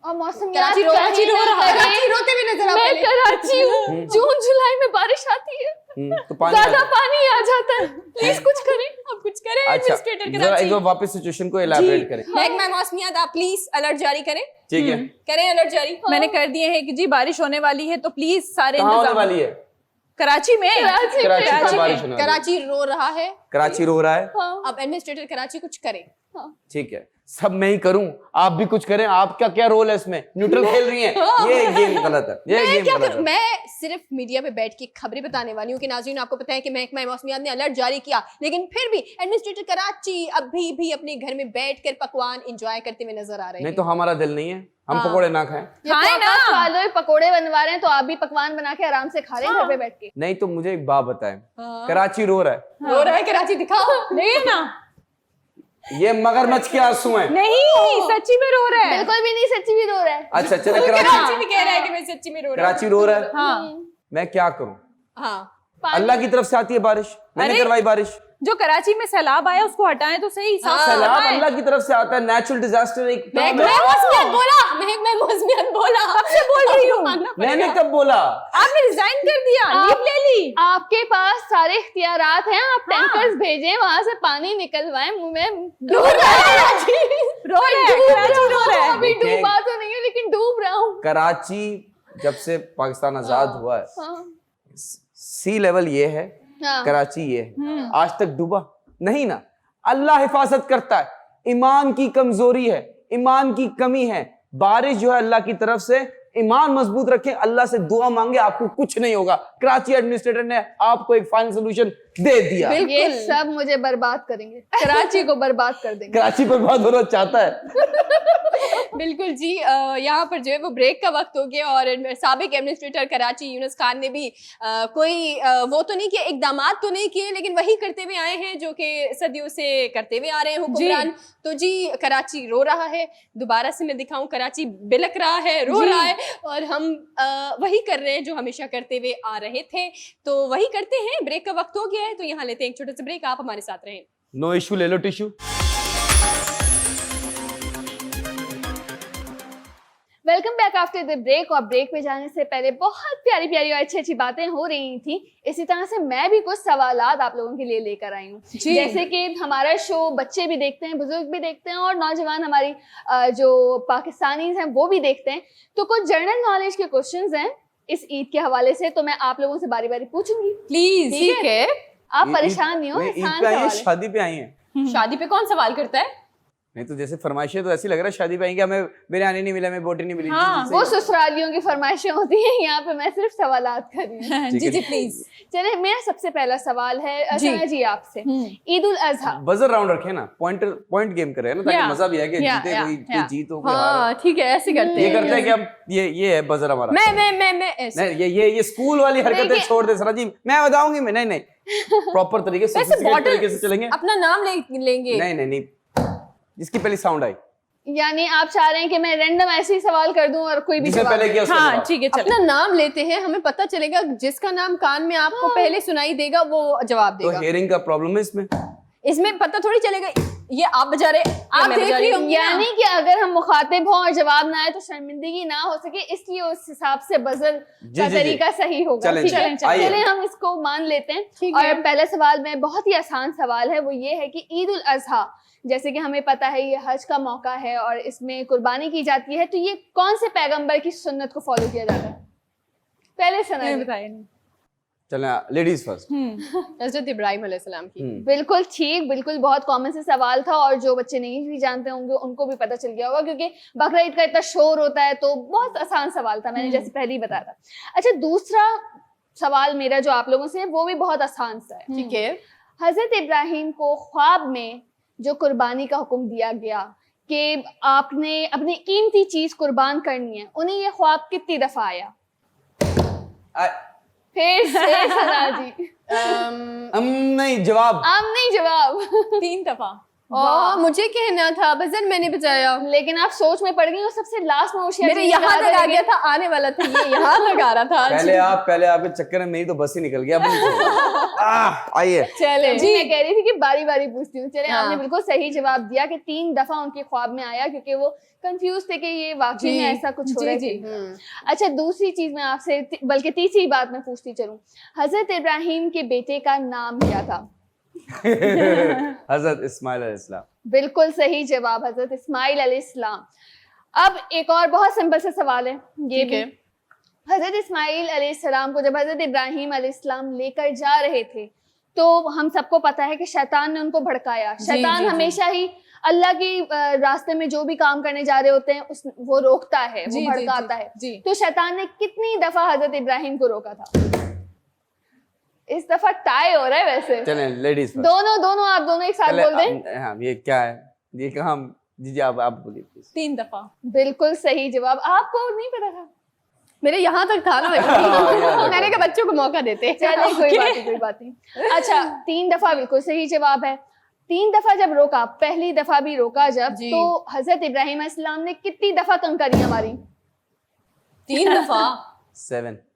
और मौसम कराची रो कराची रो रहा है, कराची रोते हुए नजर आ मैं पहले। कराची हूँ, जून जुलाई में बारिश आती है, तो पानी ज्यादा पानी आ जाता है, प्लीज कुछ करें। आप कुछ करें अच्छा, एडमिनिस्ट्रेटर जरा एक कराची। बार वापस सिचुएशन को इलैबोरेट करें। महकमा मौसमियात आप प्लीज अलर्ट जारी करें। ठीक है, करें अलर्ट जारी। मैंने कर दिए हैं कि जी बारिश होने वाली है, तो प्लीज सारे कहाँ होने इंतजाम। वाली है? कराची में। कराची कराची में में। बारिश होने वाली है। कराची रो रहा है, कराची रो रहा है। हाँ। अब एडमिनिस्ट्रेटर कराची कुछ करे। ठीक है, सब मैं ही करूं, आप भी कुछ करें। आपका क्या रोल है इसमें? न्यूट्रल खेल रही हैं। ये गेम गलत है, ये मैं गेम क्या गलत कर, है। मैं सिर्फ मीडिया पे बैठ के खबरें बताने वाली हूँ कि नाज़रीन आपको पता है कि महकमा मौसमियात ने अलर्ट जारी किया, लेकिन फिर भी एडमिनिस्ट्रेटर कराची अभी भी अपने घर में बैठकर पकवान एंजॉय करते हुए नजर आ रहे नहीं हैं। तो हमारा दिल नहीं है, हम हाँ। पकोड़े ना खाएं। खाए ना। वालों पकोड़े बनवा रहे हैं, तो आप भी पकवान बना के आराम से खा रहे हैं घर पे बैठ के। नहीं तो मुझे एक बात बताएं, हाँ। कराची रो रहा है, रो रहा है कराची, दिखाओ। नहीं है ना। ये मगरमच्छ के आंसू हैं। नहीं, सच्ची में रो रहा है। बिल्कुल भी नहीं, सच्ची भी रो रहा है। अच्छा चलो, कराची कराची भी कह रहा है कि मैं सच्ची में रो रहा हूँ। कराची रो रहा है। हाँ। मैं क्या करूं? हाँ। अल्लाह की तरफ से आती है बारिश, मैंने अरे! करवाई बारिश। जो कराची में सैलाब आया उसको हटाएं तो सही। साफ हाँ। सैलाब हटाएं। अल्लाह की तरफ से आता है, नेचुरल डिजास्टर। एक महकमा मौसमियात बोला, महकमा मौसमियात बोला। कब से बोल रही हूँ? मैंने कब बोला? आपने रिजाइन कर दिया, लीव ले ली। आपके पास सारे इख्तियारात हैं, आप टैंकर्स भेजें, वहां से पानी निकलवाएं। मुंह में रो रहा है, कराची रो रहा है। अभी देखिए- डूबा तो नहीं है, लेकिन डूब रहा हूँ। कराची जब से पाकिस्तान आजाद हुआ है, हाँ। सी लेवल ये है, हाँ। कराची ये है, आज तक डूबा नहीं ना। अल्लाह हिफाजत करता है। ईमान की कमजोरी है, ईमान की कमी है। बारिश जो है अल्लाह की तरफ से, ईमान मजबूत रखें, अल्लाह से दुआ मांगे, आपको कुछ नहीं होगा। कराची एडमिनिस्ट्रेटर ने आपको एक फाइनल सोल्यूशन दे दिया। ये सब मुझे बर्बाद करेंगे, कराची को बर्बाद कर देंगे। कराची पर बहुत होना चाहता है। बिल्कुल जी। यहाँ पर जो है वो ब्रेक का वक्त हो गया और साबिक एडमिनिस्ट्रेटर कराची यूनुस खान ने भी कोई वो तो नहीं किया, इकदामात तो नहीं किए, लेकिन वही करते हुए आए हैं जो कि सदियों से करते हुए आ रहे हैं हुक्मरान। तो जी कराची रो रहा है, दोबारा से मैं दिखाऊं, कराची बिलक रहा है, रो रहा है, और हम वही कर रहे हैं जो हमेशा करते हुए आ रहे थे। तो वही करते हैं, ब्रेक का वक्त हो गया है, तो यहाँ लेते हैं एक छोटा सा ब्रेक। आप हमारे साथ रहें। नो इशू, ले लो tissue. Welcome back after the break. और ब्रेक पे जाने से पहले बहुत प्यारी प्यारी और अच्छी अच्छी बातें हो रही थी। इसी तरह से मैं भी कुछ सवालात आप लोगों के लिए लेकर आई हूँ। जैसे कि हमारा शो बच्चे भी देखते हैं, बुजुर्ग भी देखते हैं, और नौजवान हमारी जो पाकिस्तानी हैं वो भी देखते हैं। तो कुछ जनरल नॉलेज के क्वेश्चंस हैं इस ईद के हवाले से, तो मैं आप लोगों से बारी बारी पूछूंगी। प्लीज। ठीक है, आप परेशान नहीं हो, ईद आसान पे आई सवाल है, है। शादी पे आई है। शादी पे कौन सवाल करता है? नहीं तो जैसे फरमाइशें तो ऐसी लग रहा है शादी पे आई कि हमें बिरयानी नहीं मिला, हमें बोटी नहीं मिली। हाँ, जी, वो सही है। ससुरालियों की फरमाइशें होती हैं, यहाँ पे मैं सिर्फ सवालात कर रही हूँ। ठीक जी है। जी प्लीज। चलिए, मेरा सबसे पहला सवाल है जी। सना जी आपसे। ईद उल अजहा, बजर राउंड रखे ना, पॉइंट गेम करे ना, ताकि Yeah, मजा भी आए कि yeah, जीते yeah, कोई yeah. जीत हो कोई हार हाँ ठीक है, ऐसे करते हो। ये हैं। करते हैं कि हम ये है बजर हमारा। मैं ऐसे। नहीं, ये स्कूल वाली हरकतें देखिए- छोड़ दे सरा जी, मैं बताऊंगी। मैं नहीं प्रॉपर तरीके से वैसे sophisticated बॉटल तरीके से चलेंगे। अपना नाम लेंगे। नहीं जिसकी पहली साउंड आई, यानी आप चाह रहे हैं कि मैं रैंडम ऐसे ही सवाल कर दूं और कोई भी जिसने जवाब पहले किया उसका हाँ जवाब। ठीक है चलो। अपना नाम लेते हैं, हमें पता चलेगा जिसका नाम कान में आपको पहले सुनाई देगा वो जवाब तो देगा। हियरिंग का प्रॉब्लम है इसमें। इसमें पता थोड़ी चलेगा ये आप बजा रहे, आप मैं देख बजा रही रही होंगी ना। यानी कि अगर हम मुखातिब हों और जवाब ना आए तो शर्मिंदगी ना हो सके, इसलिए उस हिसाब से बजर जी, का जी, तरीका सही होगा। चलें, ठीक है, आइए। चलिए हम इसको मान लेते हैं। ठीक और है। पहला सवाल में बहुत ही आसान सवाल है, वो ये है कि ईद उल अजहा, जैसे कि हमें पता है ये हज का मौका है और इसमें कुर्बानी की जाती है, तो ये कौन से पैगंबर की सुन्नत को फॉलो किया जाता है? पहले सना जी। बताया नहीं। चलें, लेडीज फर्स्ट। हजरत इब्राहिम अलैहिस्सलाम की। बिल्कुल ठीक, बिल्कुल बहुत कॉमन से सवाल था और जो बच्चे नहीं भी जानते होंगे उनको भी पता चल गया होगा, क्योंकि बकरा ईद का इतना शोर होता है, तो बहुत आसान सवाल था, मैंने जैसे पहले ही बताया था। अच्छा, दूसरा सवाल मेरा जो आप लोगों से है वो भी बहुत आसान सा है। ठीक है। हजरत इब्राहिम को ख्वाब में जो कुर्बानी का हुक्म दिया गया कि आपने अपनी कीमती चीज कुर्बान करनी है, उन्हें ये ख्वाब कितनी दफा आया? फिर से सना जी। नहीं जवाब। आम नहीं जवाब। 3 दफा। वाह, मुझे कहना था, बजर मैंने बचाया। लेकिन आप सोच में पड़ गई और सबसे लास्ट में होशियार मेरे चीज़ यहाँ याद तक आ रह गया गई। था, आने वाला था, ये यहाँ तक आ रहा था। पहले आपके चक्कर में मेरी तो बस ही निकल गया। आइए। चले जी, मैं कह रही थी कि बारी बारी पूछती हूँ। चले, हाँ। आपने बिल्कुल सही जवाब दिया कि 3 दफा उनके ख्वाब में आया, क्योंकि वो कंफ्यूज थे कि ये वाकई में ऐसा कुछ हो रहा है। अच्छा, दूसरी चीज मैं आपसे, बल्कि तीसरी बात मैं पूछती चलूं, हजरत इब्राहिम के बेटे का नाम क्या था? हजरत इस्माइल अलैहिस्सलाम। बिल्कुल सही जवाब, हजरत इस्माइल अलैहिस्सलाम। अब एक और बहुत सिंपल सा सवाल है ये भी। हजरत इस्माइल अलैहिस्सलाम को जब हजरत इब्राहिम अलैहिस्सलाम लेकर जा रहे थे, तो हम सबको पता है कि शैतान ने उनको भड़काया। शैतान हमेशा ही अल्लाह के रास्ते में जो भी काम करने जा रहे होते हैं वो रोकता है, वो भड़काता है। तो शैतान ने कितनी दफा हजरत इब्राहिम को रोका था? इस दफा टाई हो रहा है वैसे। चलें, लेडीज फर्स्ट। दोनों आप दोनों एक साथ बोल दें। हाँ, ये क्या है, ये कहाँ? जी आप बोलिए प्लीज। 3 दफा। बिल्कुल सही जवाब। आपको नहीं पता था? मेरे यहाँ तक था ना। मैंने कहा बच्चों को मौका देते। चलिए, कोई बात नहीं। अच्छा, 3 दफा बिल्कुल सही जवाब है। 3 दफा जब रोका, पहली दफा भी रोका जब, तो हजरत इब्राहिम अलैहिस्सलाम ने कितनी दफा कंकरियां मारी? 3 दफा। 7।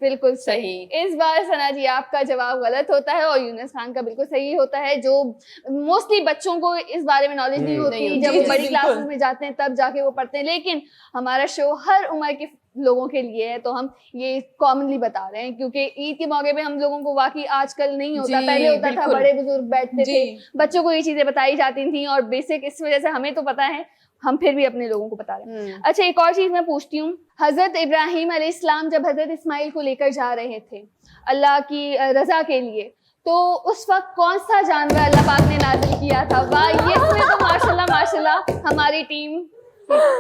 बिल्कुल सही। इस बार सना जी आपका जवाब गलत होता है और यूनुस खान का बिल्कुल सही होता है। जो मोस्टली बच्चों को इस बारे में नॉलेज नहीं होती, जब वो बड़ी क्लासेस में जाते हैं तब जाके वो पढ़ते हैं, लेकिन हमारा शो हर उम्र के लोगों के लिए है, तो हम ये कॉमनली बता रहे हैं, क्योंकि ईद के मौके पे हम लोगों को वाकई आजकल नहीं होता, पहले होता था, बड़े बुजुर्ग बैठते थे, बच्चों को ये चीजें बताई जाती थी और बेसिक इस वजह से हमें तो पता है, हम फिर भी अपने लोगों को बता रहे हैं। अच्छा, एक और चीज मैं पूछती हूँ, हजरत इब्राहिम अलैहिस्सलाम जब हजरत इस्माइल को लेकर जा रहे थे अल्लाह की रजा के लिए, तो उस वक्त कौन सा जानवर अल्लाह पाक ने नाजिल किया था? वाह, ये इसमें तो माशाल्लाह हमारी टीम।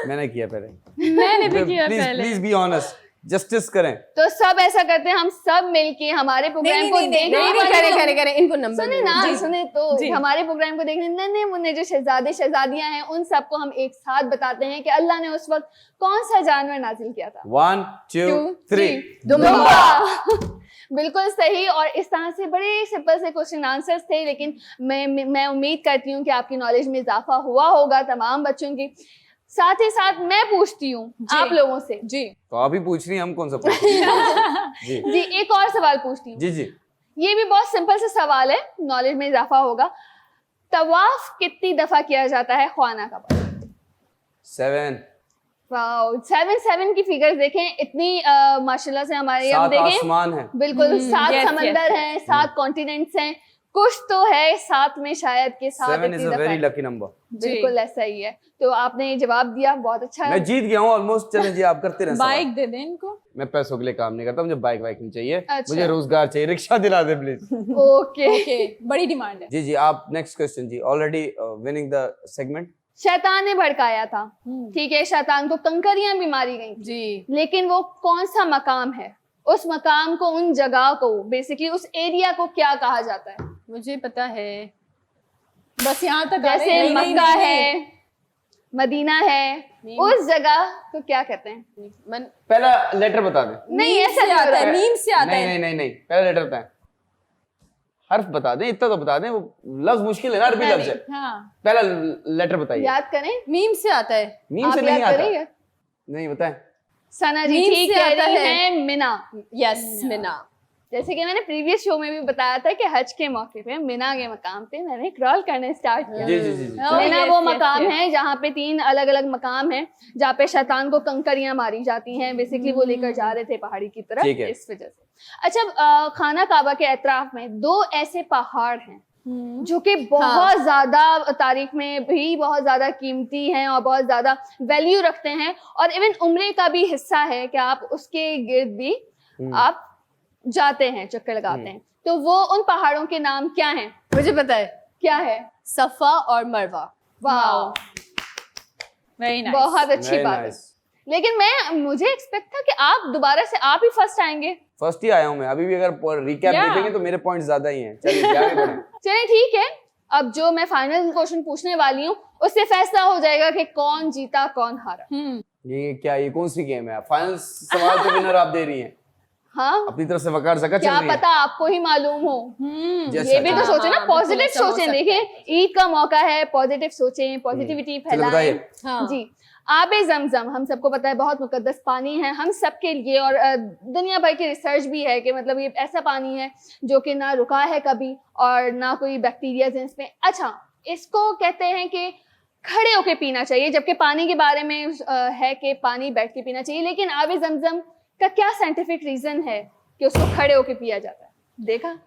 मैंने किया पहले। मैंने भी किया पहले। प्लीज बी ऑनेस्ट, जस्टिस करें। तो सब ऐसा करते हैं, हम सब मिलके हमारे प्रोग्राम को देखने, करें इनको नंबर सुने ना, सुने तो हमारे प्रोग्राम को देखने नन्हे मुन्ने जो शहजादे शहजादियां हैं, उन सबको हम एक साथ बताते हैं कि अल्लाह ने उस वक्त कौन सा जानवर नाजिल किया था। 1 2 3 दुम्बा। बिल्कुल सही। और इस तरह से बड़े सिंपल से क्वेश्चन आंसर्स थे, लेकिन मैं उम्मीद करती हूँ कि आपकी नॉलेज में इजाफा हुआ होगा तमाम बच्चों की। साथ ही साथ मैं पूछती हूँ आप लोगों से। जी, तो आप ही पूछ रही हैं, हम कौन सा पूछ रहे हैं? जी, एक और सवाल पूछती हूँ। जी ये भी बहुत सिंपल सा सवाल है, नॉलेज में इजाफा होगा। तवाफ कितनी दफा किया जाता है ख्वाना का? 7। वाओ, 7 की फिगर्स देखें, इतनी माशाल्लाह से हमारे हम 7 देखें, आसमान है। बिल्कुल 7 yes, समंदर yes, हैं, 7 कॉन्टिनेंट्स हैं, कुछ तो है साथ में शायद के साथ 7 is a very lucky number. बिल्कुल ऐसा ही है। तो आपने ये जवाब दिया, बहुत अच्छा है। मैं जीत गया हूँ ऑलमोस्ट। चलें जी, आप करते रहें सवाल। बाइक दे दे इनको। मैं पैसों के लिए काम नहीं करता, मुझे बाइक वाइक नहीं चाहिए। अच्छा। मुझे रोजगार चाहिए, रिक्शा दिला दे प्लीज। ओके ओके, बड़ी डिमांड है। जी जी, आप नेक्स्ट क्वेश्चन जी। Already winning the segment. शैतान ने भड़काया था, ठीक है, शैतान को कंकरियां भी मारी गई थी, जी, लेकिन वो कौन सा मकाम है? उस मकाम को, उन जगह को, बेसिकली उस एरिया को क्या कहा जाता है? मुझे पता है। बस यहाँ तक जैसे मक्का है, मदीना है, उस जगह को क्या कहते हैं? पहला लेटर बता दे। नहीं ऐसा नहीं आता होता है, है। मीम से आता नहीं है। नहीं नहीं, पहला लेटर बताएं। हर्फ बता दें, इतना तो बता दें। वो लफ्ज मुश्किल है ना, अरबी लफ्ज है। हाँ, पहला लेटर बताइए। याद करें, मीम से आता है। मीम आप से नहीं याद आता। करेंगे? नहीं बताएं। सना जी मीम ठीक से कह आता रही है। हैं, मिना। यस, मिना। जैसे कि मैंने प्रीवियस शो में भी बताया था कि हज के मौके पे मिना के मकाम पे मैंने क्रॉल करने स्टार्ट किया। जी जी जी जी। Oh, मिना yes, वो yes, मकाम yes. है जहाँ पे 3 अलग अलग मकाम हैं, जहाँ पे शैतान को कंकरियां मारी जाती हैं। बेसिकली वो लेकर जा रहे थे पहाड़ी की तरफ, ठीक है। इस वजह से। अच्छा, खाना काबा के एतराफ में 2 ऐसे पहाड़ हैं जो कि बहुत ज्यादा तारीख में भी बहुत ज्यादा कीमती हैं और बहुत ज्यादा वैल्यू रखते हैं, और इवन उम्रे का भी हिस्सा है कि आप उसके गिर्द भी आप जाते हैं, चक्कर लगाते हैं। तो वो उन पहाड़ों के नाम क्या हैं? मुझे पता है, क्या है? सफा और मरवा। वाह, वेरी नाइस। बहुत अच्छी Very बात है। nice. लेकिन मुझे एक्सपेक्ट था कि आप दोबारा से आप ही फर्स्ट आएंगे। फर्स्ट ही आया हूँ मैं। अभी भी अगर रिकैप Yeah. देखेंगे तो मेरे पॉइंट ज्यादा ही हैं। चलिए आगे बढ़ें। चलिए ठीक है, अब जो मैं फाइनल क्वेश्चन पूछने वाली हूँ उससे फैसला हो जाएगा कि कौन जीता कौन हारा। ये क्या, ये कौन सी गेम है? फाइनल सवाल तो विनर आप दे रही हैं। हाँ, अपनी तरफ से वकार जका चल क्या रही है। पता आपको ही मालूम हो। जैसा ये भी तो चाहे। सोचे ना, हाँ, पॉजिटिव बिल्कुल ऐसा हो सोचें। सकता है। देखिए ईद का मौका है, पॉजिटिव सोचें, पॉजिटिविटी चलो फैलाएं। बताइए। हाँ। जी, आबे जमजम हम सबको पता है बहुत मुकद्दस पानी है हम सबके लिए, और दुनिया भर की रिसर्च भी है कि मतलब ये ऐसा पानी है जो कि ना रुका है कभी और ना कोई बैक्टीरिया इसमें। अच्छा, इसको कहते हैं कि खड़े होके पीना चाहिए, जबकि पानी के बारे में है कि पानी बैठ के पीना चाहिए, लेकिन आबे जमजम का क्या साइंटिफिक रीजन है कि उसको खड़े होके पिया जाता है? देखा?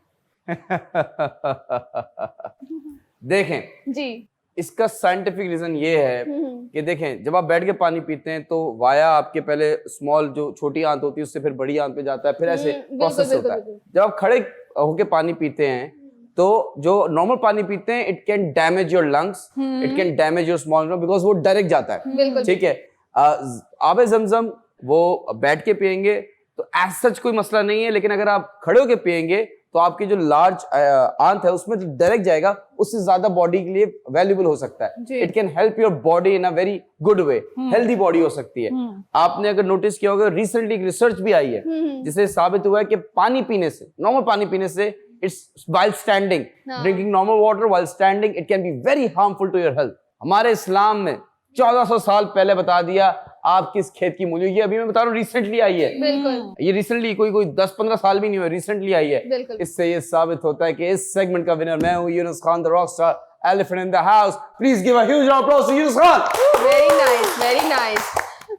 देखें, जी। इसका साइंटिफिक रीजन ये है कि देखें, जब आप बैठ के पानी पीते हैं तो वाया आपके पहले स्मॉल जो छोटी आंत होती है उससे फिर बड़ी आंत पे जाता है, फिर ऐसे प्रोसेस होता है। जब आप खड़े होके पानी पीते हैं तो जो नॉर्मल पानी पीते हैं, it can damage your lungs, it can damage your small, because वो डायरेक्ट जाता है। बिल्कुल ठीक है। आबे जमजम वो बैठ के पियेंगे तो एज सच कोई मसला नहीं है, लेकिन अगर आप खड़े होके पियेंगे तो आपकी जो लार्ज आंत है उसमें जो डायरेक्ट जाएगा, उससे ज्यादा बॉडी के लिए वैल्यूबल हो सकता है। It can help your body in a very good way, healthy body हो सकती है। आपने अगर नोटिस किया होगा, रिसेंटली एक रिसर्च भी आई है जिससे साबित हुआ है कि पानी पीने से, नॉर्मल पानी पीने से, it's while standing, drinking normal water while standing, it can be very harmful to your health. हमारे इस्लाम में 1400 साल पहले बता दिया आप किस खेत की मूली। ये अभी मैं बता रहा हूँ रिसेंटली आई है। बिल्कुल। ये रिसेंटली कोई 10-15 साल भी नहीं हुए, रिसेंटली आई है। बिल्कुल। इससे ये साबित होता है कि इस सेगमेंट का विनर मैं हूँ, Yunus Khan, the rockstar, elephant in the house. Please give a huge round of applause to Yunus Khan. Very nice, very nice.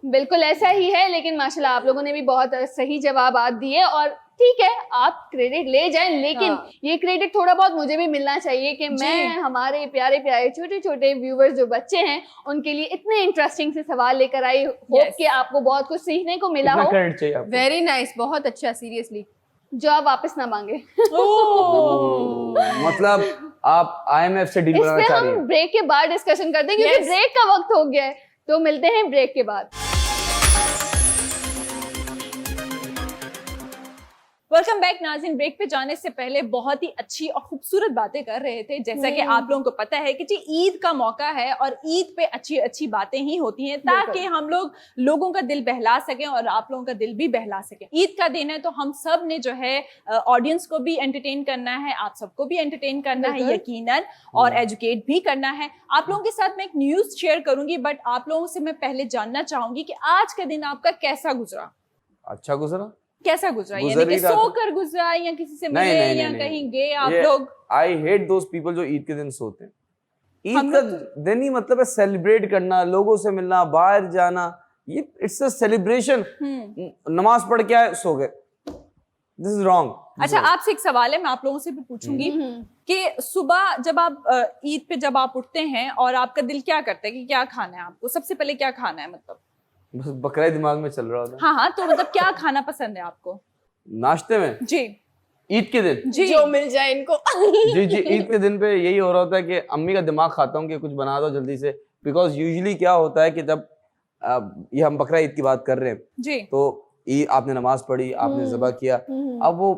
बिल्कुल ऐसा ही है, लेकिन माशाल्लाह आप लोगों ने भी बहुत सही जवाब दिए, और ठीक है आप क्रेडिट ले जाएं, लेकिन हाँ। ये क्रेडिट थोड़ा बहुत मुझे भी मिलना चाहिए कि मैं हमारे प्यारे प्यारे छोटे छोटे व्यूवर्स जो बच्चे हैं उनके लिए इतने इंटरेस्टिंग से सवाल लेकर आई। होप कि आपको बहुत कुछ सीखने को मिला हो। क्रेडिट चाहिए आपको। वेरी नाइस, बहुत अच्छा, सीरियसली। जो आप वापस ना मांगे। मतलब आप IMF से डील इस बनाना पे चाह रही हम हैं। ब्रेक के बाद डिस्कशन करते हैं, क्योंकि ब्रेक का वक्त हो गया है, तो मिलते हैं ब्रेक के बाद। वेलकम बैक नाज़रीन। ब्रेक पे जाने से पहले बहुत ही अच्छी और खूबसूरत बातें कर रहे थे। जैसा कि आप लोगों को पता है कि जी ईद का मौका है और ईद पे अच्छी अच्छी बातें ही होती हैं ताकि हम लोगों का दिल बहला सकें और आप लोगों का दिल भी बहला सकें। ईद का दिन है तो हम सब ने जो है ऑडियंस को भी एंटरटेन करना है, आप सबको भी एंटरटेन करना है यकीनन, और एजुकेट भी करना है। आप लोगों के साथ मैं एक न्यूज शेयर करूंगी, बट आप लोगों से मैं पहले जानना चाहूंगी कि आज का दिन आपका कैसा गुजरा? अच्छा गुजरा? कैसा गुजरा? गुजर यानी कि ही रहा था। सोकर गुजरा या किसी से नहीं, मिले नहीं, या नहीं, कहीं गए आप ये लोग? आई हेट दोज पीपल जो ईद के दिन सोते हैं। ईद हम का दिन ही मतलब है सेलिब्रेट करना, लोगों से मिलना, बाहर जाना, ये इट्स अ सेलिब्रेशन। नमाज पढ़ के आए, सो गए, दिस इज रॉन्ग। अच्छा, आपसे एक सवाल है, मैं आप लोगों से भी पूछूंगी कि सुबह जब आप ईद पे जब आप उठते हैं और आपका दिल क्या करता है कि क्या खाना है आपको, सबसे पहले क्या खाना है? मतलब बस बकरा ही दिमाग में चल रहा होता है। हाँ, तो मतलब क्या खाना पसंद है आपको नाश्ते में? जी, ईद के दिन जी, जो मिल जाए इनको। जी, ईद के दिन पे यही हो रहा होता है कि अम्मी का दिमाग खाता हूँ कि कुछ बना दो जल्दी से, बिकॉज यूजुअली क्या होता है कि जब ये हम बकरा ईद की बात कर रहे हैं जी, तो ईद आपने नमाज पढ़ी, आपने ज़बह किया, अब वो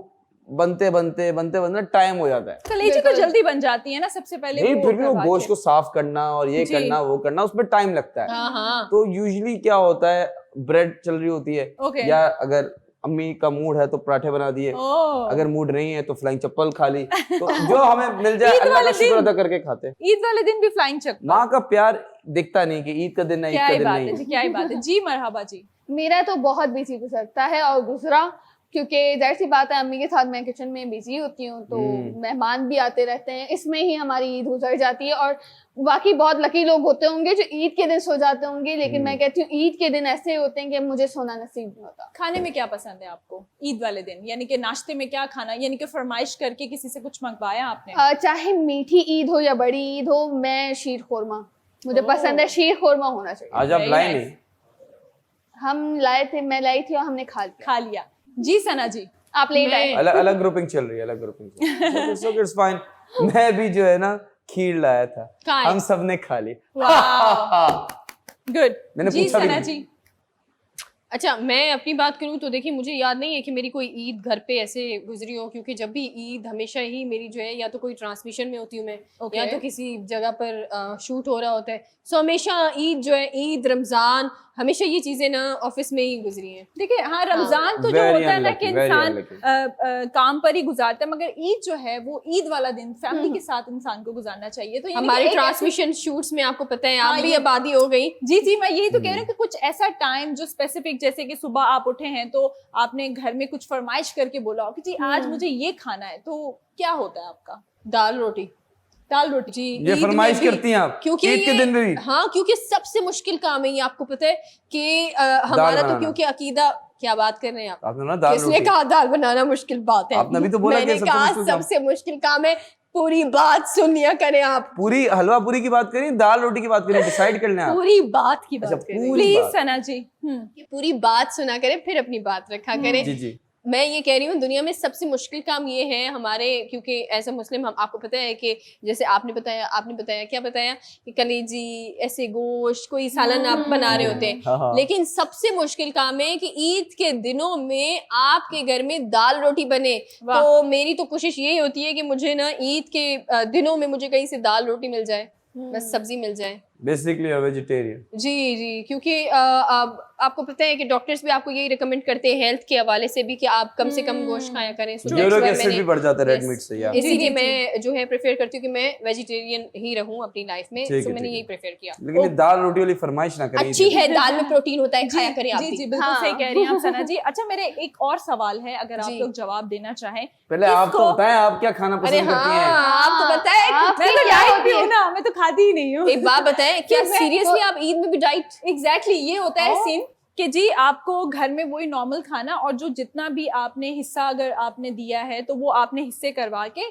बनते बनते टाइम हो जाता है। कलेजी तो जल्दी बन जाती है ना सबसे पहले। नहीं, फिर भी वो करवा गोश्त के। को साफ करना और ये करना वो करना, उसमें टाइम लगता है। हाँ। तो यूजुअली क्या होता है, ब्रेड चल रही होती है, ओके। या अगर अम्मी का मूड है तो पराठे बना दिए, ओह। अगर मूड नहीं है तो फ्लाइंग चप्पल खा ली, तो जो हमें मिल जाए अल्लाह का शुक्र अदा करके खाते हैं। ईद वाले दिन भी फ्लाइंग चप्पल। माँ का प्यार दिखता नहीं कि ईद का दिन है, ईद क्या का ही दिन बात नहीं है जी, क्या ही बात है जी। मरहबा जी। मेरा तो बहुत बिजी गुजरता है, और दूसरा क्योंकि जाहिर सी बात है अम्मी के साथ मैं किचन में बिजी होती हूँ, तो मेहमान भी आते रहते हैं, इसमें ही हमारी ईद गुजर जाती है। और बाकी बहुत लकी लोग होते होंगे जो ईद के दिन सो जाते होंगे, लेकिन मैं कहती हूँ ईद के दिन ऐसे होते हैं कि मुझे सोना नसीब नहीं होता। खाने में क्या पसंद है आपको ईद वाले दिन, यानी कि नाश्ते में क्या खाना, यानी कि फरमाइश करके किसी से कुछ मंगवाया आपने? चाहे मीठी ईद हो या बड़ी ईद हो, मैं शीर खोरमा, मुझे पसंद है, शीर खोरमा होना चाहिए। आज आप लाए नहीं? हम लाए थे, मैं लाई थी और हमने खा लिया। जी सना जी, आप लेट आए। अलग अलग ग्रुपिंग चल रही है, अलग ग्रुपिंग। So it's fine. मैं भी जो है ना खीर लाया था, हम सबने खा ली। गुड। मैंने जी पूछा भी सना नहीं। जी। अच्छा, मैं अपनी बात करूं तो देखिए, मुझे याद नहीं है कि मेरी कोई ईद घर पे ऐसे गुजरी हो, क्योंकि जब भी ईद हमेशा ही मेरी जो है या तो कोई ट्रांसमिशन में होती हूँ मैं, या तो किसी जगह पर शूट हो रहा होता है। सो हमेशा ईद जो है, ईद रमज़ान, हमेशा ये चीज़ें ना ऑफिस में ही गुजरी हैं। देखिए हाँ, रमजान तो जो Very होता है ना unlucky, कि very इंसान unlucky। काम पर ही गुजारता है, मगर ईद जो है वो ईद वाला दिन फैमिली के साथ इंसान को गुजारना चाहिए। तो यानी कि हमारे एक ट्रांसमिशन शूट्स में आपको पता है, हाँ, आप भी ये- आबादी हो गई। जी, मैं यही तो कह रही हूँ कि कुछ ऐसा टाइम जो स्पेसिफिक, जैसे कि सुबह आप उठे हैं तो आपने घर में कुछ फरमाइश करके बोला हो कि जी आज मुझे ये खाना है, तो क्या होता है आपका? दाल रोटी। दाल रोटी जी। ये ईद में फरमाइश भी, करती हैं आप क्योंकि ईद के दिन में भी? हाँ, क्योंकि सबसे मुश्किल काम है ये, आपको पता है कि हमारा तो बनाना। क्योंकि अकीदा, क्या बात कर रहे हैं आप? आपने ना दाल किसने रोटी, कहा दाल बनाना मुश्किल बात है? आपने अभी तो बोला कि मैंने सबसे कहा मुश्किल काम। सबसे मुश्किल काम है। पूरी बात सुन लिया करें आप, पूरी हलवा पूरी की बात करें, दाल रोटी की बात करें, डिसाइड कर लें आप। पूरी बात की अच्छा, बात करें, पूरी प्लीज बात। सना जी। पूरी बात सुना करें, फिर अपनी बात रखा करें। जी जी। मैं ये कह रही हूँ, दुनिया में सबसे मुश्किल काम ये है हमारे, क्योंकि एज अ मुस्लिम हम, आपको पता है कि जैसे आपने बताया क्या बताया कि कलेजी, ऐसे गोश्त, कोई सालन आप बना रहे होते हैं, हाँ। लेकिन सबसे मुश्किल काम है कि ईद के दिनों में आपके घर में दाल रोटी बने। तो मेरी तो कोशिश यही होती है कि मुझे ना ईद के दिनों में मुझे कहीं से दाल रोटी मिल जाए, बस सब्जी मिल जाए। Basically vegetarian. जी, क्योंकि आपको पता है कि डॉक्टर्स भी आपको यही रिकमेंड करते हैं हेल्थ के हवाले से भी कि आप कम से कम गोश्त खाया करें। यूरिक एसिड भी बढ़ जाता है रेड मीट से यार। इसीलिए मैं जो है प्रेफर करती हूँ कि मैं वेजिटेरियन ही रहूं अपनी लाइफ में, तो मैंने यही प्रेफर किया। लेकिन ये दाल रोटी वाली फरमाइश ना करें। अच्छी है, दाल में प्रोटीन होता है, खाया करें आप जी भी। जी, बिल्कुल सही कह रही हैं आप सना जी। अच्छा, मेरे एक और सवाल है, अगर आप लोग जवाब देना चाहें। पहले आप तो बताएं आप क्या खाना अरे पसंद करती हैं? हाँ, आप तो बताएं। मैं तो डाइट पे हूँ ना, मैं तो खाती ही नहीं हूँ। एक बात बताएं, क्या सीरियसली आप ईद में भी डाइट? एग्जैक्टली ये होता है सीन कि जी आपको घर में वही नॉर्मल खाना, और जो जितना भी आपने हिस्सा अगर आपने दिया है तो वो आपने हिस्से करवा के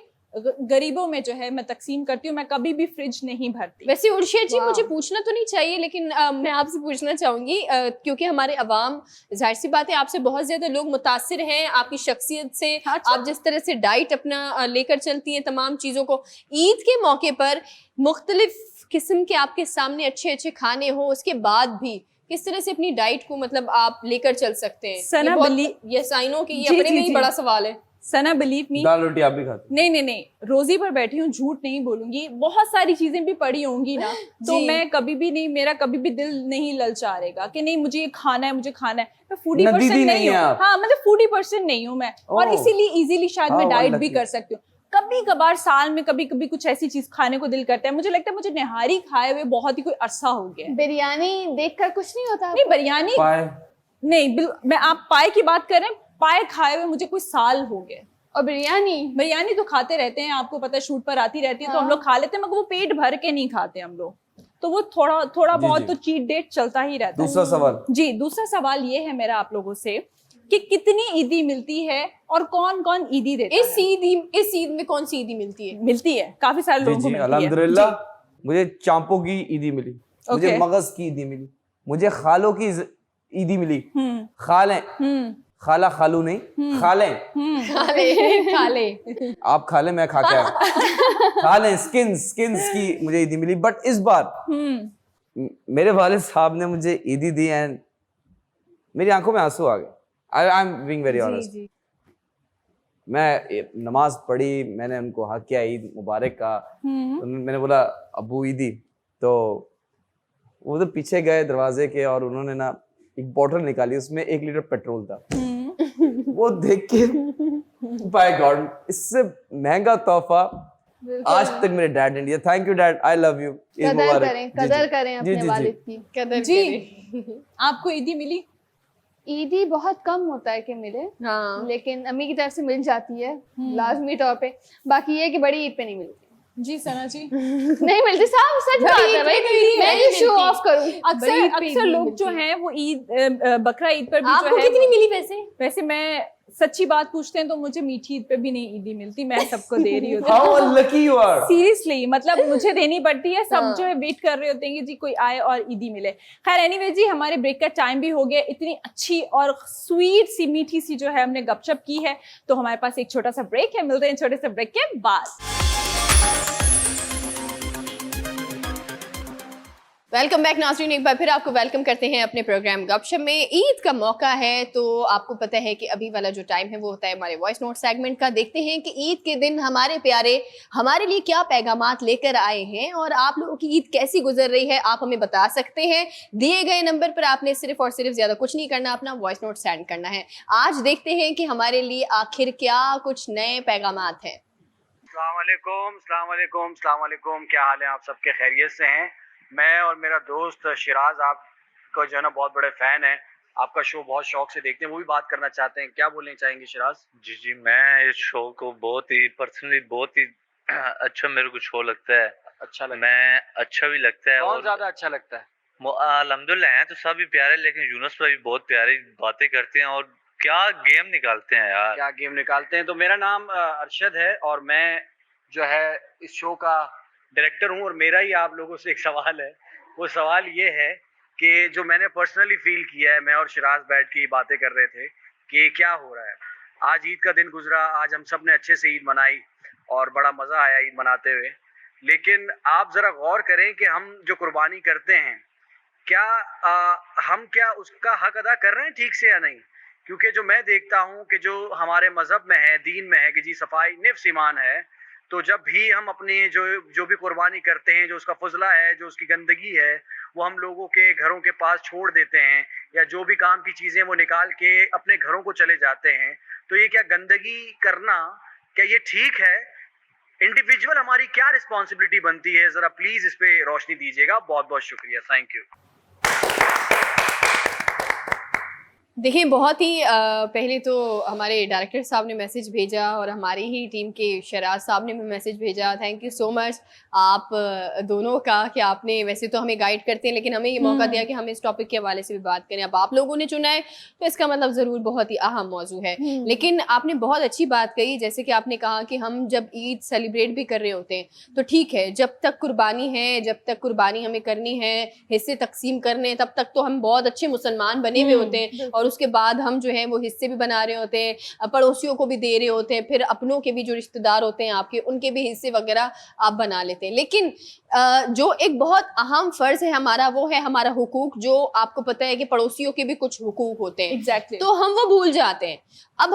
गरीबों में जो है मैं तकसीम करती हूँ। मैं कभी भी फ्रिज नहीं भरती। वैसे उर्शिद जी, मुझे पूछना तो नहीं चाहिए, लेकिन मैं आपसे पूछना चाहूंगी, क्योंकि हमारे अवाम, जाहिर सी बात है, आपसे बहुत ज्यादा लोग मुतासिर हैं आपकी शख्सियत से। आप जिस तरह से डाइट अपना लेकर चलती हैं तमाम चीजों को, ईद के मौके पर मुख्तलिफ किस्म के आपके सामने अच्छे अच्छे खाने हो, उसके बाद भी किस तरह से अपनी डाइट को मतलब आप लेकर चल सकते हैं? सना यस, आई नो कि ये अपने में ही बड़ा सवाल है। सना बिलीव मी, दाल रोटी आप भी खाते? नहीं, रोजी पर बैठी हूँ, झूठ नहीं बोलूंगी। बहुत सारी चीजें भी पड़ी होंगी ना, तो मैं कभी भी नहीं, मेरा कभी भी दिल नहीं ललचारेगा कि नहीं मुझे ये खाना है, मुझे खाना है। मैं फूडी पर्सन नहीं हूँ। हाँ, मतलब फूडी पर्सन नहीं हूँ मैं, और इसीलिए इजीली शायद मैं डाइट भी कर सकती हूँ। कभी कभार साल में कभी कभी कुछ ऐसी चीज खाने को दिल करता है। मुझे लगता है मुझे निहारी खाए हुए बहुत ही कोई अरसा हो गया है। बिरयानी देखकर कुछ नहीं होता? नहीं, बिरयानी नहीं, मैं आप पाए की बात कर रहे हैं, पाए खाए हुए मुझे कोई साल हो गए। और बिरयानी तो खाते रहते हैं, आपको पता है शूट पर आती रहती है, तो हम लोग खा लेते हैं, मगर वो पेट भर के नहीं खाते हम लोग, तो वो थोड़ा बहुत तो चीट डेट चलता ही रहता है। दूसरा सवाल जी, दूसरा सवाल ये है मेरा आप लोगों से कि कितनी ईदी मिलती है और कौन कौन ईदी देता है। इस ईद में कौन सी ईदी मिलती है? मिलती है, काफी सारे लोगों को मिलती है। अल्हम्दुलिल्लाह मुझे चांपों की ईदी मिली, मुझे Okay. मगज की ईदी मिली, मुझे खालों की ईदी मिली। खालें, खाला खालू नहीं, खालें। खाले आप खा लें, मैं खा के आया। खा लें, स्किन्स की मुझे ईदी मिली। बट इस बार मेरे वालिद साहब ने मुझे ईदी दी एंड मेरी आंखों में आंसू आ गए। I am being very honest. मैं नमाज पढ़ी, मैंने उनको हक किया ईद मुबारक का। तो मैंने बोला अबू ईदी, तो वो तो पीछे गए दरवाजे के और उन्होंने ना एक बोतल निकाली, उसमें 1 लीटर पेट्रोल था। वो देख के बाय गॉड, इससे महंगा तोहफा आज तक मेरे डैड ने दिया। Thank you dad, I love you. कदर करें अपने वालिद की। कदर जी। आपको ईदी मिली? ईदी बहुत कम होता है कि मिले, हाँ। लेकिन अम्मी की तरफ से मिल जाती है लाजमी तौर पे। बाकी ये है कि बड़ी ईद पे नहीं मिलती। जी सना जी। नहीं मिलती, साहब सच बात है भाई। मैं ये शो ऑफ करूं। अक्सर लोग जो हैं वो ईद बकरा ईद पर भी जो आपको है कितनी मिली वैसे? वैसे मैं सच्ची बात पूछते हैं तो मुझे मीठी ईद पे भी नहीं ईदी मिलती, मैं सबको दे रही होती How lucky you are. Seriously, मतलब मुझे देनी पड़ती है। सब जो है वेट कर रहे होते हैं कि जी कोई आए और ईदी मिले। खैर एनीवे जी, हमारे ब्रेक का टाइम भी हो गया। इतनी अच्छी और स्वीट सी मीठी सी जो है हमने गपशप की है, तो हमारे पास एक छोटा सा ब्रेक है। मिलते हैं छोटे से ब्रेक के बाद। वेलकम बैक नाज़रीन, एक बार फिर आपको वेलकम करते हैं अपने प्रोग्राम गपशप में। ईद का मौका है तो आपको पता है कि अभी वाला जो टाइम है वो होता है हमारे वॉइस नोट सेगमेंट का। देखते हैं कि ईद के दिन हमारे प्यारे हमारे लिए क्या पैगामात लेकर आए हैं और आप लोगों की ईद कैसी गुजर रही है, आप हमें बता सकते हैं। दिए गए नंबर पर आपने सिर्फ और सिर्फ ज्यादा कुछ नहीं करना, अपना वॉइस नोट सेंड करना है। आज देखते हैं कि हमारे लिए आखिर क्या कुछ नए पैगामात हैं। अस्सलाम वालेकुम, क्या हाल है? आप सबके खैरियत से हैं? मैं और मेरा दोस्त शिराज आपका जो है ना बहुत बड़े फ़ैन है, आपका शो बहुत शौक से देखते हैं, वो भी बात करना चाहते हैं। क्या बोलना चाहेंगे शिराज? जी, मैं इस शो को बहुत ही पर्सनली बहुत ही अच्छा मेरे को शो लगता है। अच्छा लगता मैं अच्छा भी लगता है। कौन और ज़्यादा अच्छा लगता है? अल्हम्दुलिल्लाह हैं तो सभी प्यारे, लेकिन यूनुस भाई भी बहुत प्यारी बातें करते हैं और क्या गेम निकालते हैं यार। क्या गेम निकालते हैं। तो मेरा नाम अरशद है और मैं जो है इस शो का डायरेक्टर हूँ। और मेरा ही आप लोगों से एक सवाल है। वो सवाल ये है कि जो मैंने पर्सनली फील किया है, मैं और शिराज बैठ के बातें कर रहे थे कि क्या हो रहा है। आज ईद का दिन गुजरा, आज हम सब ने अच्छे से ईद मनाई और बड़ा मज़ा आया ईद मनाते हुए। लेकिन आप ज़रा गौर करें कि हम जो कुर्बानी करते हैं, क्या हम क्या उसका हक अदा कर रहे हैं ठीक से या नहीं? क्योंकि जो मैं देखता हूँ कि जो हमारे मज़हब में है, दीन में है कि जी सफाई निफ्स ईमान है, तो जब भी हम अपनी जो भी कुर्बानी करते हैं, जो उसका फजला है, जो उसकी गंदगी है, वो हम लोगों के घरों के पास छोड़ देते हैं, या जो भी काम की चीज़ें वो निकाल के अपने घरों को चले जाते हैं। तो ये क्या गंदगी करना, क्या ये ठीक है? इंडिविजुअल हमारी क्या रिस्पॉन्सिबिलिटी बनती है? ज़रा प्लीज़ इस पे रोशनी दीजिएगा। बहुत बहुत शुक्रिया, थैंक यू। देखिए, बहुत ही पहले तो हमारे डायरेक्टर साहब ने मैसेज भेजा और हमारी ही टीम के शराज साहब ने भी मैसेज भेजा। थैंक यू सो मच आप दोनों का कि आपने वैसे तो हमें गाइड करते हैं, लेकिन हमें ये मौका दिया कि हम इस टॉपिक के हवाले से भी बात करें। अब आप लोगों ने चुना है तो इसका मतलब ज़रूर बहुत ही अहम मौजू है। लेकिन आपने बहुत अच्छी बात कही, जैसे कि आपने कहा कि हम जब ईद सेलिब्रेट भी कर रहे होते हैं तो ठीक है, जब तक कुर्बानी है, जब तक कुर्बानी हमें करनी है, हिस्से तकसीम करने, तब तक तो हम बहुत अच्छे मुसलमान बने हुए होते हैं। और उसके बाद हम जो है वो हिस्से भी बना रहे होते हैं, पड़ोसियों को भी दे रहे होते हैं, फिर अपनों के भी जो रिश्तेदार होते हैं आपके, उनके भी हिस्से वगैरह आप बना लेते हैं। लेकिन जो एक बहुत अहम फर्ज है हमारा, वो है हमारा हुकूक। जो आपको पता है कि पड़ोसियों के भी कुछ हुकूक होते हैं। Exactly. तो हम वो भूल जाते हैं। अब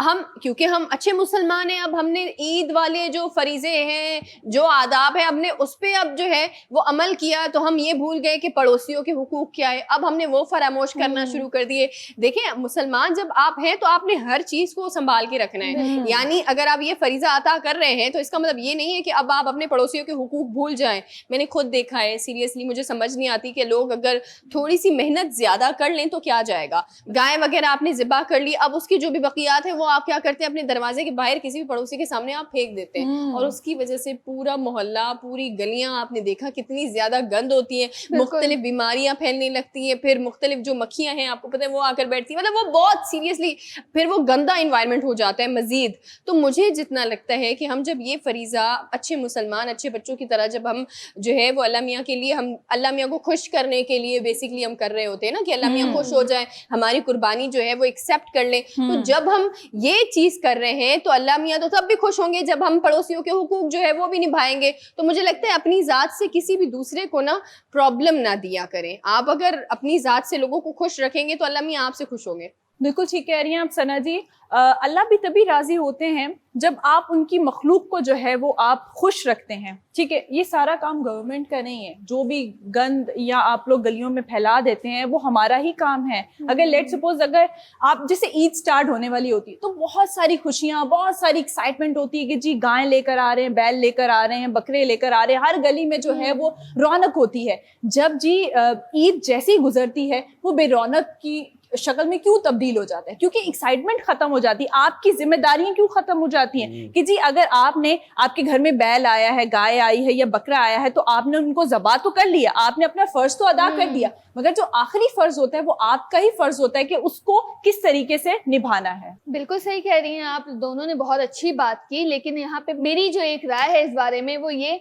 हम क्योंकि हम अच्छे मुसलमान हैं, अब हमने ईद वाले जो फरीजे हैं, जो आदाब है, हमने उस पे अब जो है वो अमल किया, तो हम ये भूल गए कि पड़ोसियों के हुकूक क्या है। अब हमने वो फरामोश करना शुरू कर दिए। देखिए, मुसलमान जब आप हैं तो आपने हर चीज को संभाल के रखना है। यानी अगर आप ये फरीजा अता कर रहे हैं तो इसका मतलब ये नहीं है कि अब आप अपने पड़ोसियों के हुकूक भूल जाएं। मैंने खुद देखा है, सीरियसली मुझे समझ नहीं आती कि लोग अगर थोड़ी सी मेहनत ज्यादा कर लें तो क्या जाएगा। गाय वगैरह आपने ज़िबा कर ली, अब उसकी जो भी बकियात है वो आप क्या करते हैं, अपने दरवाजे के बाहर किसी भी पड़ोसी के सामने आप फेंक देते हैं, और उसकी वजह से पूरा मोहल्ला, पूरी गलियां, आपने देखा कितनी ज्यादा गंद होती है, मुख्तलिफ बीमारियां फैलने लगती हैं। फिर मुख्तलिफ जो मक्खियां हैं, आपको पता है, वो आकर आकर बैठती है, मतलब वो बहुत सीरियसली फिर वो गंदा इन्वायरमेंट हो जाता है मजीद। तो मुझे जितना लगता है कि हम जब ये फरीज़ा अच्छे मुसलमान अच्छे बच्चों की तरह जब हम जो है वो अल्लाह मियाँ के लिए, हम अल्लाह मियाँ को खुश करने के लिए बेसिकली हम कर रहे होते हैं ना, कि अल्लाह मियाँ खुश हो जाए, हमारी कुर्बानी जो है वो एक्सेप्ट कर ले। तो जब हम ये चीज कर रहे हैं तो अल्लाह मियाँ तो तब भी खुश होंगे जब हम पड़ोसियों के हुकूक जो है वो भी निभाएंगे। तो मुझे लगता है अपनी जात से किसी भी दूसरे को ना प्रॉब्लम ना दिया करें। आप अगर अपनी जात से लोगों को खुश रखेंगे तो अल्लाह मियाँ आपसे खुश होंगे। बिल्कुल ठीक कह रही हैं आप सना जी। अल्लाह भी तभी राजी होते हैं जब आप उनकी मखलूक को जो है वो आप खुश रखते हैं। ठीक है, ये सारा काम गवर्नमेंट का नहीं है। जो भी गंद या आप लोग गलियों में फैला देते हैं वो हमारा ही काम है। अगर लेट सपोज अगर आप जैसे ईद स्टार्ट होने वाली होती है तो बहुत सारी खुशियां, बहुत सारी एक्साइटमेंट होती है कि जी गायें लेकर आ रहे हैं, बैल लेकर आ रहे हैं, बकरे लेकर आ रहे हैं, हर गली में जो है वो रौनक होती है। जब जी ईद जैसी गुजरती है वो बेरौनक की शक्ल में क्यों तब्दील हो जाता है? क्योंकि एक्साइटमेंट खत्म हो जाती है। आपकी जिम्मेदारियां क्यों खत्म हो जाती हैं कि जी अगर आपने आपके घर में बैल आया है, गाय आई है या बकरा आया है तो आपने उनको ज़बा तो कर लिया, आपने अपना फर्ज तो अदा कर दिया, मगर जो आखिरी फर्ज होता है वो आपका ही फर्ज होता है कि उसको किस तरीके से निभाना है। बिल्कुल सही कह रही हैं आप दोनों ने, बहुत अच्छी बात की। लेकिन यहाँ पे मेरी जो एक राय है इस बारे में वो ये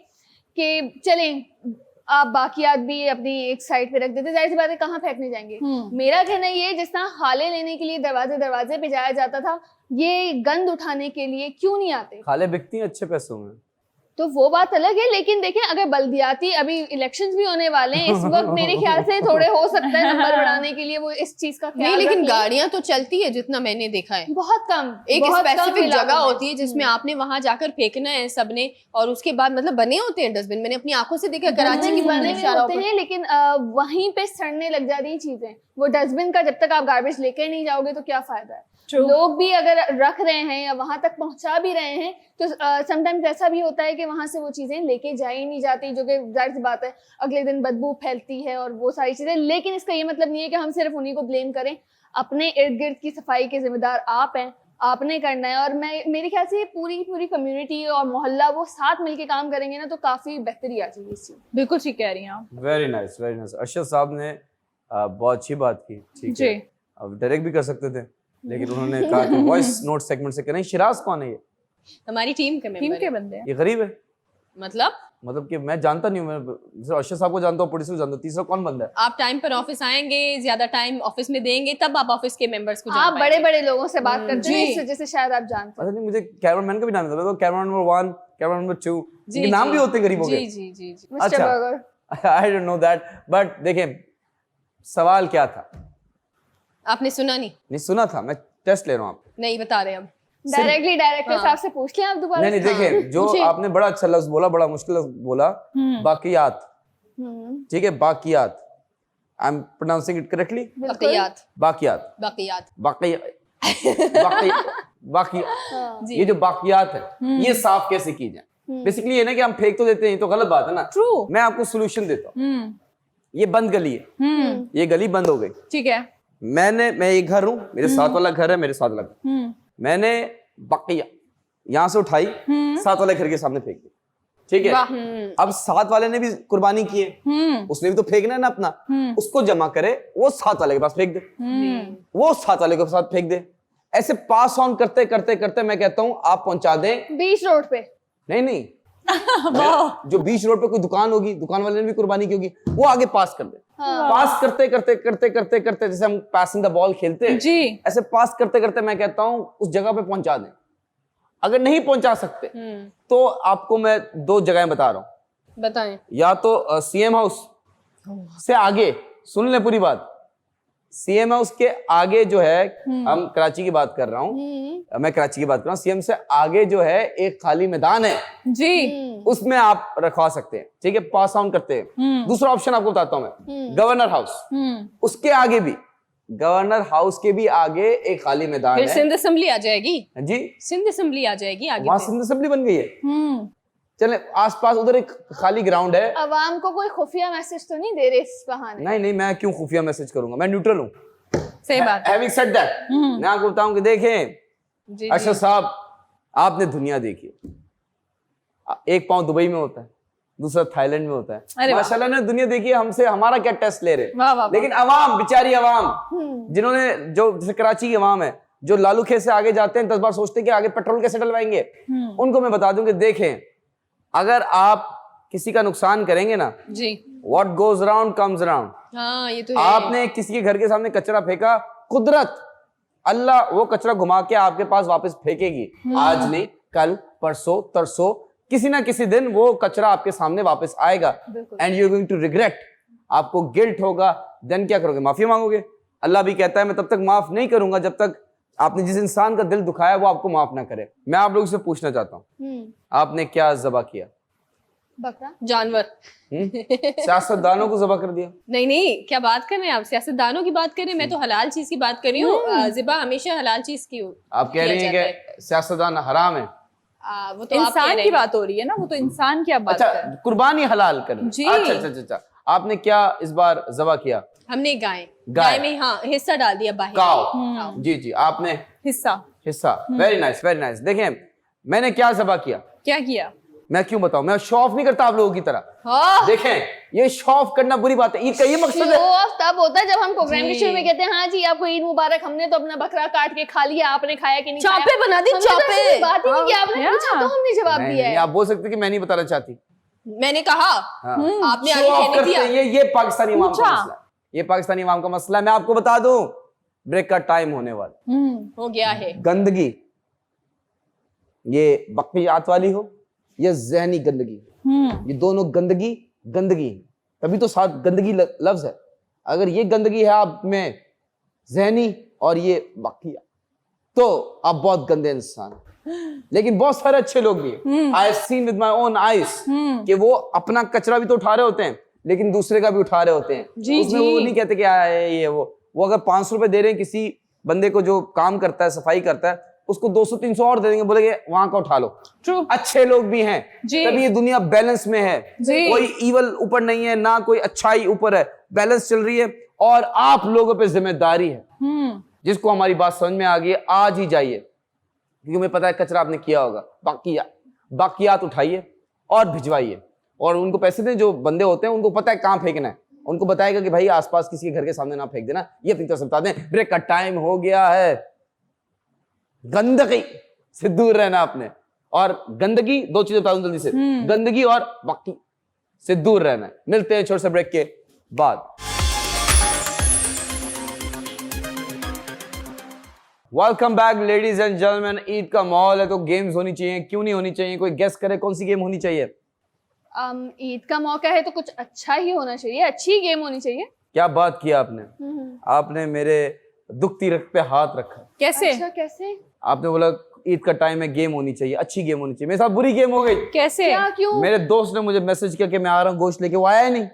कि चलें आप बाकियात भी अपनी एक साइड पे रख देते, जाहिर सी बात है कहाँ फेंकने जाएंगे। मेरा कहना ये, जिस तरह खाले लेने के लिए दरवाजे दरवाजे पे जाया जाता था, ये गंद उठाने के लिए क्यों नहीं आते? खाले बिकती हैं अच्छे पैसों में, तो वो बात अलग है। लेकिन देखें अगर बल्दियाती अभी इलेक्शंस भी होने वाले हैं इस वक्त, मेरे ख्याल से थोड़े हो सकता है नंबर बढ़ाने के लिए वो इस चीज का ख्याल नहीं, लेकिन रखें। गाड़ियां तो चलती है जितना मैंने देखा है, बहुत कम, एक बहुत कम स्पेसिफिक इलाकों जगह में। होती है जिसमें आपने वहां जाकर फेंकना है सबने, और उसके बाद मतलब बने होते हैं डस्टबिन, मैंने अपनी आंखों से देखा कराची की डस्टबिन बने बने हुए होते हैं, लेकिन वहीं पे सड़ने लग जाती हैं चीजें। वो डस्टबिन का जब तक आप गार्बेज लेकर नहीं जाओगे तो क्या फायदा है? लोग भी अगर रख रहे हैं या वहां तक पहुंचा भी रहे हैं तो समटाइम्स ऐसा भी होता है कि वहां से वो चीजें लेके जा ही नहीं जाती, जो कि जाहिर सी बात है अगले दिन बदबू फैलती है और वो सारी चीजें। लेकिन इसका ये मतलब नहीं है कि हम सिर्फ उन्हीं को ब्लेम करें। अपने इर्द गिर्द की सफाई के जिम्मेदार आप हैं, आपने करना है। और मेरे ख्याल से पूरी कम्युनिटी और मोहल्ला वो साथ मिलके काम करेंगे ना तो काफी बेहतरी आ जाएगी इससे। बिल्कुल ठीक कह रही हैं आप। Very nice, very nice. Arshad साहब ने बहुत अच्छी बात की, ठीक है। अब डायरेक्ट भी कर सकते थे लेकिन उन्होंने कहा कि वॉइस नोट सेगमेंट से करें। शिराज कौन है ये? हमारी टीम के बंदे हैं। ये गरीब है, मतलब कि मैं जानता नहीं हूँ, मैं अर्शद साहब को जानता हूँ, प्रोड्यूसर को जानता हूँ, तीसरा कौन बंदा है? आप टाइम पर ऑफिस आएंगे, ज्यादा टाइम ऑफिस में देंगे, तब आप ऑफिस के मेंबर्स को आप बड़े बड़े लोगों से बात करते हैं इस वजह से शायद आप जानते हैं। अच्छा नहीं, मुझे कैमरामैन का भी नाम था, कैमरामैन नंबर 1, कैमरामैन नंबर 2, इनके नाम भी होते हैं गरीबों के। जी mister burger. I don't know that, but देखें सवाल क्या था आपने सुना नहीं सुना था, मैं टेस्ट ले रहा हूँ। आप नहीं बता रहे हम डायरेक्टली डायरेक्टर साहब से पूछ लें आप दोबारा। नहीं देखें, जो आपने बड़ा अच्छा लफ्ज बोला, बड़ा मुश्किल लफ्ज बोला, बाकियात, ठीक है, बाकियात। I am pronouncing it correctly? बाकियात। ये जो बाकियात है ये साफ कैसे की जाए? बेसिकली ये ना कि हम फेंक तो देते हैं, तो गलत बात है ना। ट्रू। मैं आपको सोल्यूशन देता हूँ। ये बंद गली है, ये गली बंद हो गई, ठीक है। मैं एक घर हूँ, मेरे साथ वाला घर है, मेरे साथ वाला घर, मैंने बकिया यहाँ से उठाई, साथ वाले घर के सामने फेंक दी, ठीक है। अब साथ वाले ने भी कुर्बानी की है, उसने भी तो फेंकना है ना अपना, उसको जमा करे, वो साथ वाले के पास फेंक दे, वो साथ वाले के साथ फेंक दे। ऐसे पास ऑन करते करते करते मैं कहता हूँ आप पहुंचा दें बीच रोड पे। नहीं जो बीच रोड पे कोई दुकान होगी, दुकान वाले ने भी कुर्बानी की होगी, वो आगे पास कर दे। पास करते करते करते करते करते जैसे हम पासिंग द बॉल खेलते हैं जी, ऐसे पास करते करते मैं कहता हूँ उस जगह पे पहुंचा दें। अगर नहीं पहुंचा सकते तो आपको मैं 2 जगह बता रहा हूँ, बताएं। या तो सीएम हाउस से आगे, सुन ले पूरी बात, सीएम हाउस के आगे जो है, हम कराची की बात कर रहा हूँ, मैं कराची की बात कर रहा हूँ, सीएम से आगे जो है एक खाली मैदान है जी, उसमें आप रखवा सकते हैं, ठीक है, पास ऑन करते हैं। दूसरा ऑप्शन आपको बताता हूँ मैं, गवर्नर हाउस, उसके आगे भी, गवर्नर हाउस के भी आगे एक खाली मैदान है। सिंध असेंबली आ जाएगी जी, सिंध असेंबली आ जाएगी आगे, वहां सिंध असेंबली बन गई है। चले आसपास उधर एक खाली ग्राउंड है। अवाम को कोई खुफिया मैसेज तो नहीं दे रहे इस बहाने? नहीं, मैं क्यों खुफिया मैसेज करूंगा, मैं न्यूट्रल हूँ। सही बात है। Having said that, मैं आपको बताऊं कि देखें अर्शद साहब, आपने दुनिया देखी, एक पांव दुबई में होता है, दूसरा थाईलैंड में होता है। अरे वाह। माशाल्लाह ने दुनिया देखी है, हमसे हमारा क्या टेस्ट ले रहे। वाह वाह। लेकिन अवाम, बेचारी अवाम, जिन्होंने जो जैसे कराची की अवाम है जो लालू खेत से आगे जाते हैं 10 बार सोचते हैं कि आगे पेट्रोल कैसे डलवाएंगे, उनको मैं बता दूं कि देखें, अगर आप किसी का नुकसान करेंगे ना, जी what goes around comes around. हाँ ये तो है। आपने किसी के घर के सामने कचरा फेंका, कुदरत अल्लाह वो कचरा घुमा के आपके पास वापस फेंकेगी। आज नहीं, कल, परसों, तरसों, किसी ना किसी दिन वो कचरा आपके सामने वापस आएगा and you are going to regret. आपको गिल्ट होगा, देन क्या करोगे? माफी मांगोगे। अल्लाह भी कहता है मैं तब तक माफ नहीं करूंगा जब तक आपने जिस इंसान का दिल दुखाया वो आपको माफ ना करे। मैं आप लोगों से पूछना चाहता हूँ, आपने क्या ज़बह किया? बकरा। जानवर। सियासतदानों को ज़बह कर दिया? नहीं नहीं, क्या बात कर रहे हैं आप? सियासतदानों की बात कर रहे हैं, मैं तो हलाल चीज की बात कर रही हूँ। ज़िबा हमेशा हलाल चीज की आप कह रही हैं कि सियासतदान हराम है? वो तो आप कह इंसान रहे की हैं। बात हो रही है ना, वो तो इंसान की आप बात कर रहे अच्छा, हैं। कुर्बानी हलाल कर। जी। अच्छा अच्छा अच्छा, आपने क्या इस बार ज़बह किया? हमने गाय गाय में हाँ हिस्सा डाल दिया बाहर। काव। जी जी, आपने हिस्सा। Very nice very nice. देखें मैंने क्या ज़बह किया, क्या किया? मैं क्यों बताऊं, मैं शो ऑफ नहीं करता आप लोगों की तरह। हाँ। देखें, ये शो ऑफ करना बुरी बात है, ईद का ये मकसद है। शो ऑफ तब होता है जब हम प्रोग्राम के शुरू में कहते हैं हाँ जी आपको ईद मुबारक, हमने तो अपना बकरा काट के खा लिया, आपने खाया कि नहीं? चापे बना दी, हमने तो चापे। ऐसी बात ही नहीं की, आपने पूछा तो हमने जवाब नहीं, दिया नहीं, है। आप बोल सकते कि मैं नहीं बताना चाहती। मैंने कहा हाँ। आपने शो आगे ऑफ कहने करते दिया। हैं, ये पाकिस्तानी अवाम का पूछा। मसला है, ये पाकिस्तानी अवाम का मसला है। मैं आपको बता दूं, ब्रेक का टाइम होने वाला। हो गया है। गंदगी, ये बकरियात वाली हो या जहनी गंदगी, ये दोनों गंदगी गंदगी, तभी तो साथ गंदगी लफ्ज है। अगर ये गंदगी है आप में जहनी और ये बकिया, तो आप बहुत गंदे इंसान हैं। लेकिन बहुत सारे अच्छे लोग भी हैं। I have seen with my own eyes कि वो अपना कचरा भी तो उठा रहे होते हैं लेकिन दूसरे का भी उठा रहे होते हैं। उसमें वो नहीं कहते कि ये वो अगर 500 रुपए दे रहे हैं किसी बंदे को जो काम करता है, सफाई करता है, उसको 200-300 और दे देंगे, बोलेंगे वहां का उठा लो। ट्रू। अच्छे लोग भी हैं, तभी ये दुनिया बैलेंस में है। कोई ईवल ऊपर नहीं है, ना कोई अच्छाई ऊपर है, बैलेंस चल रही है। और आप लोगों पे जिम्मेदारी है। जिसको हमारी बात समझ में आ गई है, आज ही जाइए, क्योंकि मुझे पता है कचरा आपने किया होगा, बाकियात उठाइए और भिजवाइए। और उनको पैसे दें, जो बंदे होते हैं उनको पता है कहाँ फेंकना है, उनको बताएगा कि भाई आसपास किसी के घर के सामने ना फेंक देना, ये अपनी तरफ से बता दें। ब्रेक का टाइम हो गया है, गंदगी से दूर रहना आपने। और गंदगी, दो चीजें बता दूं जल्दी से, गंदगी और बाकी से दूर रहना है। मिलते हैं छोटे से ब्रेक के बाद। Welcome back ladies and gentleman. Eid का माहौल है तो गेम्स होनी चाहिए, क्यों नहीं होनी चाहिए? कोई गेस करे कौन सी गेम होनी चाहिए? ईद का मौका है तो कुछ अच्छा ही होना चाहिए, अच्छी गेम होनी चाहिए। क्या बात किया आपने, आपने मेरे दुखती रख पे हाथ रखा। कैसे? अच्छा, कैसे? आपने बोला ईद का टाइम है, गेम होनी चाहिए, अच्छी गेम होनी चाहिए। मेरे साथ बुरी गेम हो गई। कैसे? क्या, क्यों? मेरे दोस्त ने मुझे मैसेज किया कि मैं आ रहा हूँ, गोश्त लेके, वो आया ही नहीं।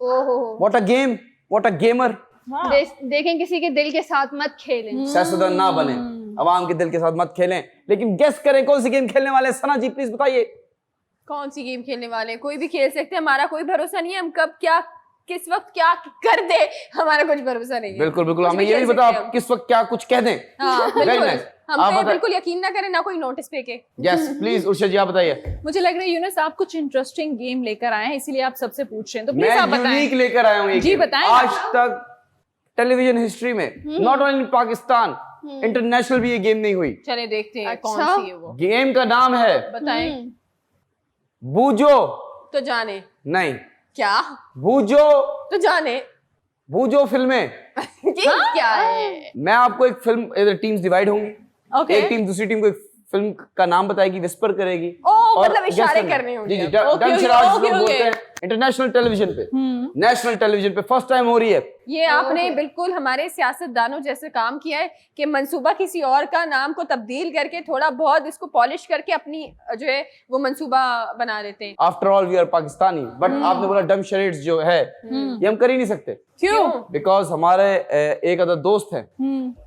ओहो, what a game, what a gamer. देखें किसी के दिल के साथ मत खेलें। सियासतदान ना बने, अवाम के दिल के साथ मत खेलें। लेकिन गेस करें कौन सी गेम खेलने वाले हैं? सना जी प्लीज बताइए। कौन सी गेम खेलने वाले? कोई भी खेल सकते हैं, हमारा कोई भरोसा नहीं है, हम कब क्या किस वक्त क्या कर दे, हमारा कुछ भरोसा नहीं है। बिल्कुल बिल्कुल, कुछ हमें भी ये भी खेल बता सकते हैं आप किस वक्त क्या कुछ कह दें। हाँ, Very बिल्कुल। nice। हम आप पे बताइए। बिल्कुल यकीन ना करें, ना कोई नोटिस फेंके। यस प्लीज उर्शद जी आप बताइए। मुझे लग रहा है यूनुस आप कुछ इंटरेस्टिंग गेम लेकर आए हैं, इसीलिए आप सबसे पूछ रहे हैं, तो प्लीज मैं आप बताएं। यूनिक लेकर आया हूँ एक जी, गेम। बताएं। आज तक टेलीविजन हिस्ट्री में, not only in Pakistan, international भी ये गेम नहीं हुई। चले देखते हैं अच्छा। कौन सी है वो। गेम का नाम है बताएं। बूझो। तो जाने नहीं, क्या? बूझो, तो जाने बूझो फिल्में। ये क्या है? मैं आपको एक फिल्म, टीम्स डिवाइड होंगी, ओके। एक टीम दूसरी टीम को एक फिल्म का नाम बताएगी, विस्पर करेगी। ओ, और मतलब guess इशारे करना है। करने होंगे। जी जी, ओके, डम ओके, शराज ओके, लोग बोलते ओके। हैं। इंटरनेशनल टेलीविजन पे, नेशनल टेलीविजन पे फर्स्ट टाइम हो रही है। ये आपने बिल्कुल हमारे सियासतदानों जैसे काम किया है कि मंसूबा किसी और का नाम को तब्दील करके थोड़ा बहुत इसको पॉलिश करके अपनी जो है वो मंसूबा बना देते हैं। After all we are Pakistani, but आपने बोला डम शरेड्स जो है ये हम कर ही नहीं सकते। क्यों? बिकॉज हमारे एक अदर दोस्त है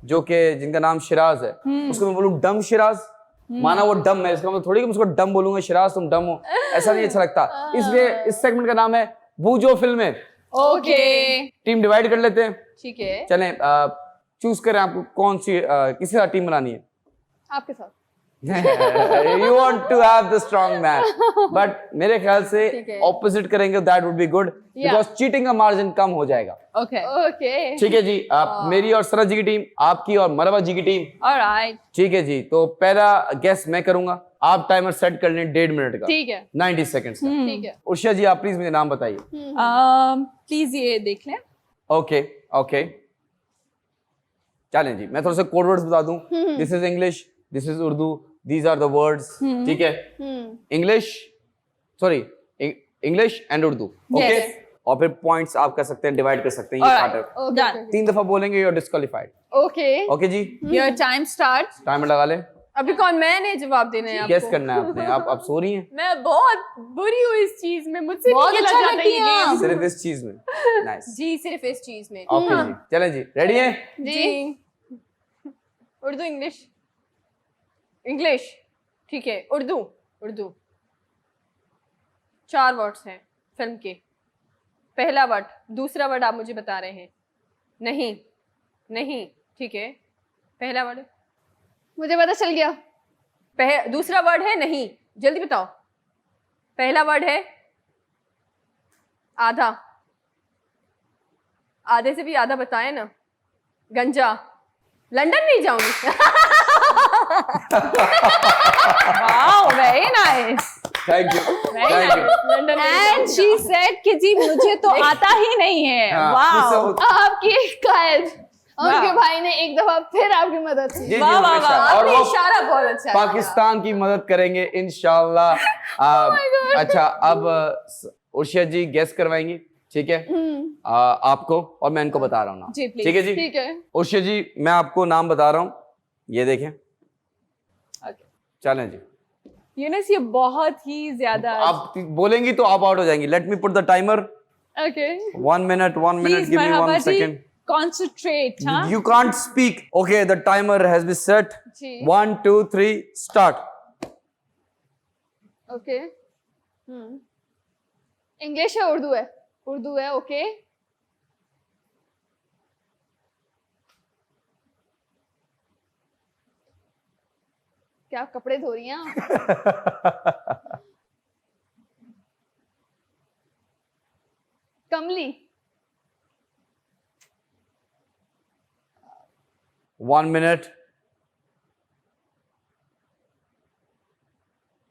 जो कि जिनका नाम शिराज है, उसको मैं बोलूँ डम शिराज, माना वो डम है, इसका मतलब थोड़ी कि मैं उसको डम बोलूंगा, शिराज तुम डम हो, ऐसा नहीं अच्छा लगता। इसलिए इस सेगमेंट का नाम है बूझो फिल्में। ओके, टीम डिवाइड कर लेते हैं। ठीक है। चलें, चूज करें आपको कौन सी किसी साथ टीम बनानी है। आपके साथ। You want to have the strong man, but मेरे ख्याल से ठीक है। opposite करेंगे that would be good because cheating का margin कम हो जाएगा। ओके ओके ठीक है जी, आप मेरी और सना जी की टीम, आपकी और मरवा जी की टीम। ऑलराइट, ठीक है जी, तो पहला गेस मैं करूंगा, आप टाइमर सेट कर लें 1.5 मिनट का, ठीक है 90 सेकंड्स का। ठीक है उर्षा जी आप प्लीज मुझे नाम बताइए। प्लीज ये देख लें। ओके ओके, चलें जी, मैं थोड़ा सा कोड वर्ड्स बता दूं। This is English, this is Urdu, these are the words. ठीक है, English, sorry, English and Urdu. Okay, और फिर पॉइंट्स आप कर सकते हैं, डिवाइड कर सकते हैं। ये Alright. Part Done. 3 दफा बोलेंगे, you are disqualified. Okay okay जी, योर टाइम स्टार्ट। टाइमर लगा लें, अभी कौन, मैंने जवाब देना है गेस आपको? करना है आपने। आप सो रही हैं मैं बहुत बुरी हूँ इस चीज में, मुझसे बहुत नहीं खेला अच्छा जाता लगती ये हैं गेम। आप। सिर्फ इस चीज में। नाइस, जी सिर्फ इस चीज में। ओके जी, चलें जी, रेडी हैं? जी उर्दू इंग्लिश, इंग्लिश, ठीक है, उर्दू, उर्दू। 4 वर्ड्स हैं फिल्म के। पहला वर्ड, दूसरा वर्ड आप मुझे बता रहे हैं। नहीं, नहीं, ठीक है, पहला वर्ड, मुझे पता चल गया। दूसरा वर्ड है नहीं, जल्दी बताओ। पहला वर्ड है आधा, आधे से भी आधा बताए ना। गंजा, लंदन नहीं जाऊंगी। Wow, very nice, thank you, thank you. London नहीं एंड शी सेड कि जी मुझे तो आता ही नहीं है। हाँ, वाओ, आपकी कायद उनके वाह। भाई ने एक दफा फिर आपकी मदद की। जी जी, वाह, वाह, हमेशा। वाह। और आपने वो इशारा बहुत अच्छा है। पाकिस्तान की मदद करेंगे इंशाल्लाह। अच्छा, अब उर्षिया जी गेस करवाएंगी, ठीक है? आपको, और मैं इनको बता रहा हूँ ना। जी, please। ठीक है जी, ठीक है उर्षिया जी मैं आपको नाम बता रहा हूँ, ये देखें। चलें जी, यूनिस ये बहुत ही ज्यादा। आप बोलेंगी तो आप आउट हो जाएंगी। Let me put the timer. Okay 1 minute, please give me 1 Marhaba ji, second. Concentrate. हाँ, You can't speak. Okay, the timer has been set. जी 1 2 3 start. ओके इंग्लिश है उर्दू है? उर्दू है। ओके क्या आप कपड़े धो रही हैं आप? कमली 1 minute.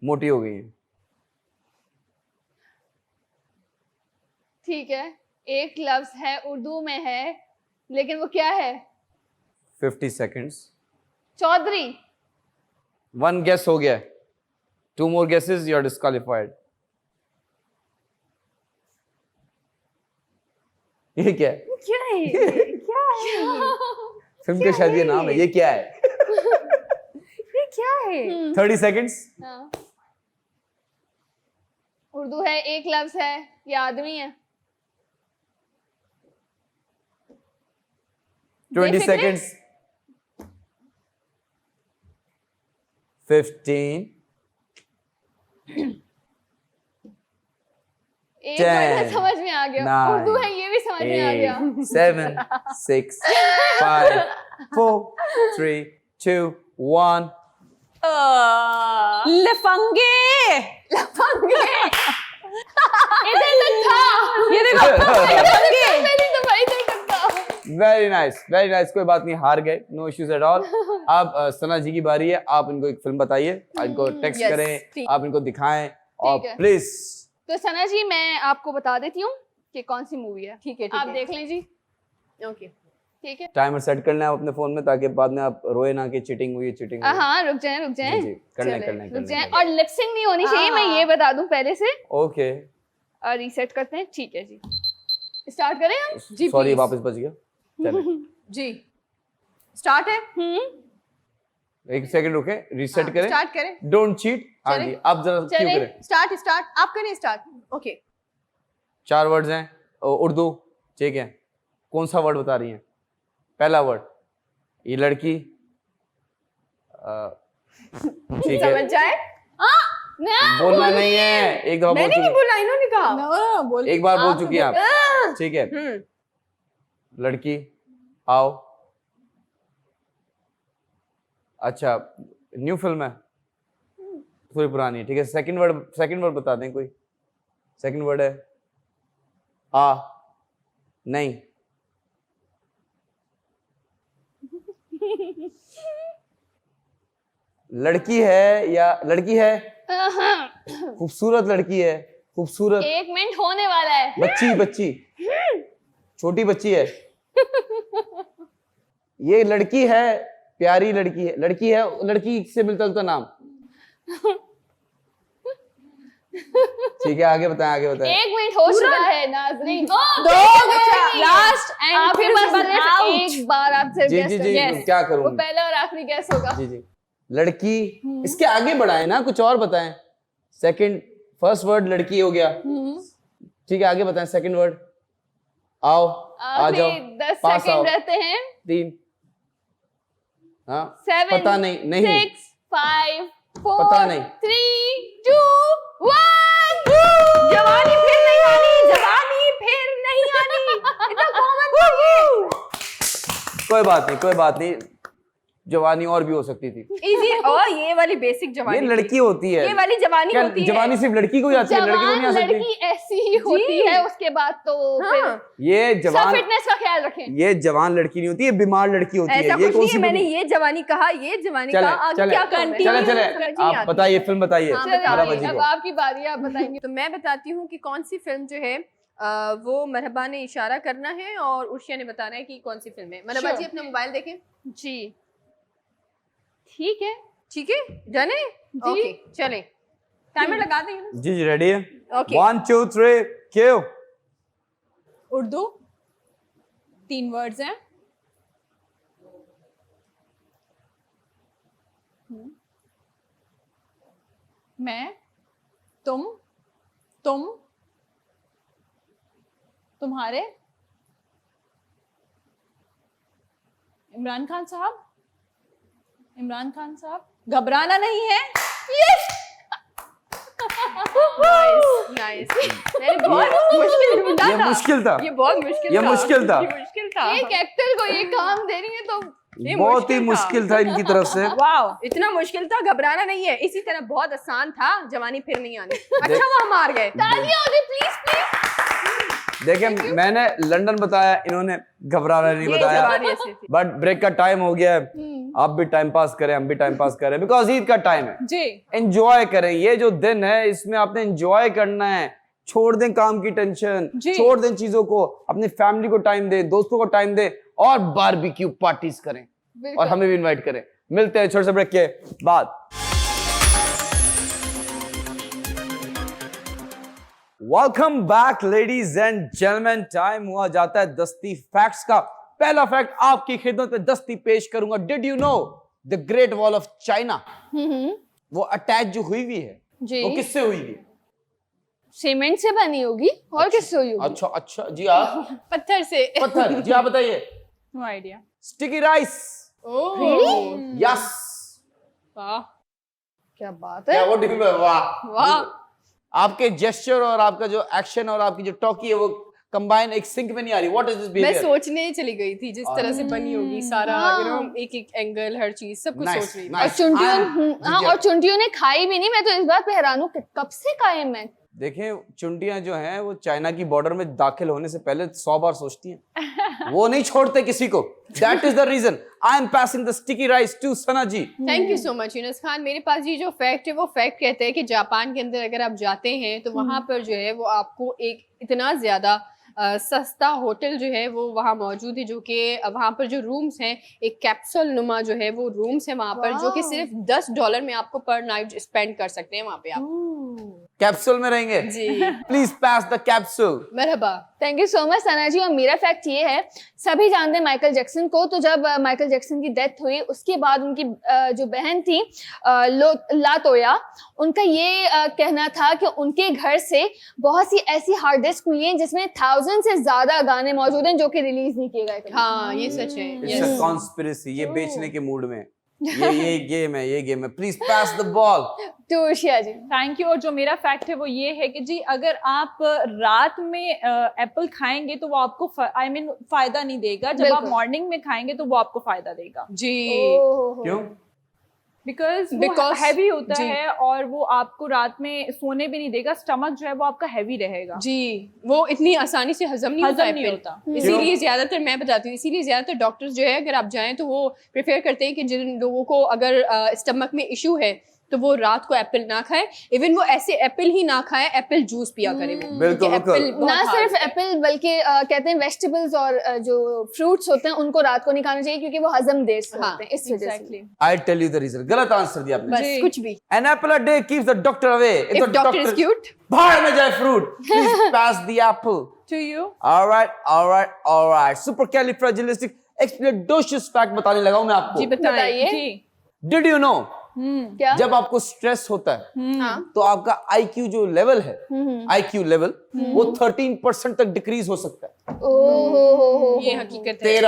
मोटी हो गई है। ठीक है, एक लफ्ज है, उर्दू में है, लेकिन वो क्या है? 50 seconds. चौधरी। 1 guess हो गया। 2 more guesses, you are disqualified. ये क्या है? क्या है? क्या है? फिल्म का शायद ये नाम है। ये क्या है? ये क्या है? 30 seconds. हाँ। उर्दू है, एक लफ्ज है, ये आदमी है। 20 Basically- seconds. 15. एक वर्ड 10, समझ में आ गया। 9, उर्दू है, ये भी समझ में आ गया। 7 6 5 4 3 2 1. लफंगे। इधर तक था। ये देखो, लफंगे। मेरी तो भाई इधर तक था। Very nice, very nice. कोई बात नहीं, हार गए, नो इश्यूज एट ऑल। अब सना जी की बारी है। आप इनको एक फिल्म बताइए, इनको टेक्स्ट yes, करें, ठीक। आप इनको दिखाएं और ठीक है। प्लीज। तो सना जी मैं आपको बता देती हूँ कि कौन सी मूवी है। ठीक है, आप ठीक देख लें जी। है। ओके। ठीक है। टाइमर सेट करना है अपने फोन में, ताकि बाद में आप रोए ना कि चीटिंग हुई, चीटिंग हुई। हाँ रुक जाएं रुक जाएं जी, करने चलें, करने रुक करने जाएं। और लिपसिंग नहीं होनी चाहिए, मैं हाँ। ये बता दूं पहले से। ओके, और रीसेट करते हैं। ठीक है जी, स्टार्ट करें हम? जी, सॉरी please। वापस बच गया। चले जी स्टार्ट है। एक सेकंड रुके, रीसेट करें। स्टार्ट करें। Don't cheat. हाँ चलें। जी, आप जरा क्यों चलें। करें। स्टार्ट स्टार्ट आप करें स्टार्ट। ओके 4 वर्ड्स हैं उर्दू, ठीक है? कौन सा वर्ड बता रही हैं? पहला वर्ड, ये लड़की, ठीक है? समझ जाए। बोलना नहीं है, एक दफा बोल मैंने नहीं चुकी, बोला, इन्होंने कहा। बोल। एक बार बोल चुकी हैं आप, ठीक है? लड़की आओ। अच्छा, न्यू फिल्म है? थोड़ी पुरानी है, ठीक है। सेकंड वर्ड बता दें कोई। सेकंड वर्ड है आ, नहीं, लड़की है या लड़की है, खूबसूरत लड़की है, खूबसूरत। 1 मिनट होने वाला है। बच्ची छोटी बच्ची है। ये लड़की है, प्यारी लड़की है, लड़की से मिलता जुलता नाम। ठीक है, आगे बताएं। 1 मिनट हो चुका है नाज़रीन। लास्ट एंड आपके फिर पास उसके बाद सिर्फ out। एक बार आप सिर्फ जी guess जी कर जी, सकते हैं। क्या करूं? वो पहला और आखिरी गैस होगा। जी लड़की। इसके आगे बढ़ाए ना, कुछ और बताएं। फर्स्ट वर्ड लड़की हो गया, ठीक है, आगे बताएं। सेकंड वर्ड आओ, आ जाओ, 10 पास आओ। सेकंड रहते हैं। 3, हाँ 7 पता नहीं 6 5 4 पता नहीं। 3 2 1। जवानी फिर नहीं आनी, जवानी फिर नहीं आनी। इतना कॉमन था ये। कोई बात नहीं, जवानी और भी हो सकती थी। इजी। और ये वाली बेसिक ये जवानी, लड़की होती है। ये वाली जवानी क्या होती है। जवानी सिर्फ लड़की को ही आती है, लड़की को नहीं आ जवान सकती? लड़की ऐसी ही होती है, उसके बाद तो फिर हाँ। ये सब जवान, फिटनेस का ख्याल रखें। ये जवान लड़की नहीं होती, ये बीमार लड़की होती है। ऐसा ये कुछ कौन नहीं सी है, मैंने ये जवानी कहा, ये जवानी चले, कहा। आगे चले, क्या कंटिन्यू चले आप बताइए, फिल्म बताइए। हाँ, चलिए, बताओ बाजी अब को। आपकी बारी, आप बताएंगे। तो मैं बताती हूँ कि कौन सी फिल्म जो है वो मरहबा ने इशारा करना है और उर्शिया ने बताना है कि कौन सी फिल्म है। मरहबा Sure. जी अपना मोबाइल देखें। जी ठीक है। ठीक है, डन है। ओके चले, टाइमर लगा दें। जी रेडी है। ओके 1 2 3 क्यों? उर्दू 3 वर्ड्स हैं। मैं, तुम, तुम्हारे, इमरान खान साहब, घबराना नहीं है। नाइस। मैंने बहुत मुश्किल ढूंढा ये था। मुश्किल था। ये बहुत मुश्किल ये था। मुश्किल था। ये मुश्किल था। एक एक्टर को ये काम दे रही है तो ये बहुत ही मुश्किल था। मुश्किल था इनकी तरफ से। वाह, इतना मुश्किल था, घबराना नहीं है। इसी तरह बहुत आसान था, जवानी फिर नहीं आनी। अच्छा वहां मार गए। तालियां हो जाए प्लीज। देखिए, मैंने लंदन बताया, इन्होंने घबराना नहीं ये बताया। जवानी ऐसी थी। बट ब्रेक का टाइम हो गया है, आप भी टाइम पास करें, हम भी टाइम पास करें, बिकॉज ईद का टाइम है। जी एंजॉय करें, ये जो दिन है इसमें आपने एंजॉय करना है। छोड़ दें काम की टेंशन, जी। छोड़ दें चीजों को, अपनी फैमिली को टाइम दें, दोस्तों को टाइम दें और बारबेक्यू पार्टीज करें और हमें भी इनवाइट करें। मिलते हैं छोटे से ब्रेक के बाद। Welcome back ladies and gentleman. Time हुआ जाता है दस्ती फैक्ट्स का। पहला फैक्ट आपकी खिदमत में दस्ती पेश करूंगा। Did you know the great wall of China, वो अटैच जो हुई हुई है, जी वो किससे हुई हुई है? सीमेंट से बनी होगी और किससे हुई होगी? अच्छा अच्छा, जी आप पत्थर से। पत्थर, जी आप बताइए। No idea. Sticky rice. Really? Yes. वाह क्या बात क्या है। वो डिफिकल्ट? वाह वाह। आपके जेस्चर और आपका जो एक्शन और आपकी जो टॉकी है वो कंबाइन एक सिंक में नहीं आ रही। व्हाट इज दिस मैं बिहेवियर? सोचने चली गई थी जिस तरह से बनी होगी सारा, एक एक एंगल, हर चीज सब कुछ सोच रही थी। और चुंटियों, हाँ, और चुंटियों ने खाई भी नहीं। मैं तो इस बात पे हैरान हूँ कि कब से कायम है। देखें, चुंटियां जो हैं वो चाइना की बॉर्डर में दाखिल होने से पहले 100 बार सोचती हैं। वो नहीं छोड़ते किसी को। That is the reason I am passing the sticky rice to Sana ji. Thank you so much Yunus Khan. मेरे पास ये जो फैक्ट है वो फैक्ट कहते हैं कि जापान के अंदर अगर आप जाते हैं तो वहां पर जो है वो आपको एक इतना ज्यादा सस्ता होटल जो है वो वहाँ मौजूद है, जो कि वहाँ पर जो रूम्स हैं एक कैप्सूल नुमा जो है वो रूम्स है वहाँ पर, जो कि सिर्फ $10 में आपको पर नाइट स्पेंड कर सकते हैं वहाँ पे आप। कैप्सूल में रहेंगे जी please pass the capsule. Marhaba. Thank you so much Sana ji. और मेरा फैक्ट ये है, सभी जानते हैं माइकल जैक्सन को। तो जब माइकल जैक्सन की डेथ हुई उसके बाद उनकी जो बहन थी लातोया, उनका ये कहना था कि उनके घर से बहुत सी ऐसी हार्ड डिस्क मिली हैं जिसमें 1000 से ज्यादा गाने मौजूद हैं जो कि रिलीज नहीं किए गए कभी। हाँ ये सच है। इट्स अ कॉन्स्पिरेसी, ये बेचने के मूड में। ये गेम है। प्लीज पास द बॉल तो उर्शिया जी। Thank you. और जो मेरा फैक्ट है वो ये है कि जी अगर आप रात में एप्पल खाएंगे तो वो आपको फायदा नहीं देगा, जब आप बिल्कुल। मॉर्निंग में खाएंगे तो वो आपको फायदा देगा। जी क्यों? बिकॉज Because- हैवी होता जी। है और वो आपको रात में सोने भी नहीं देगा, स्टमक जो है वो आपका हैवी रहेगा। जी, वो इतनी आसानी से हजम नहीं होता हजम नहीं एप्पल। होता। इसीलिए ज्यादातर मैं बताती हूँ, इसीलिए ज्यादातर डॉक्टर्स जो है अगर आप जाएं तो वो प्रेफर करते हैं कि जिन लोगों को अगर स्टमक में इशू है तो वो रात को एप्पल ना खाए, इवन वो ऐसे एप्पल ही ना खाए, एप्पल जूस पिया करे वो। बिल्कुल, क्योंकि बिल्कुल। एप्पल बहुत ना hard सिर्फ है। एप्पल बल्कि कहते हैं वेजिटेबल्स और जो फ्रूट्स होते हैं उनको रात को नहीं खाना चाहिए क्योंकि वो हजम देर से हाँ, होते हैं, इस वजह से। Exactly. I tell you the reason. गलत आंसर दिया आपने। बस कुछ भी। An apple a day keeps the doctor away. If doctor is cute, भाड़ में जाए fruit. Please pass the apple. To you? All right. Supercalifragilistic fact बताने लगा हूं मैं आपको. जी बताइए। जी। Did you know? क्या? जब आपको स्ट्रेस होता है हाँ। तो आपका IQ जो लेवल है, IQ लेवल वो 13% तक डिक्रीज हो सकता है। ओहो ये हकीकत है।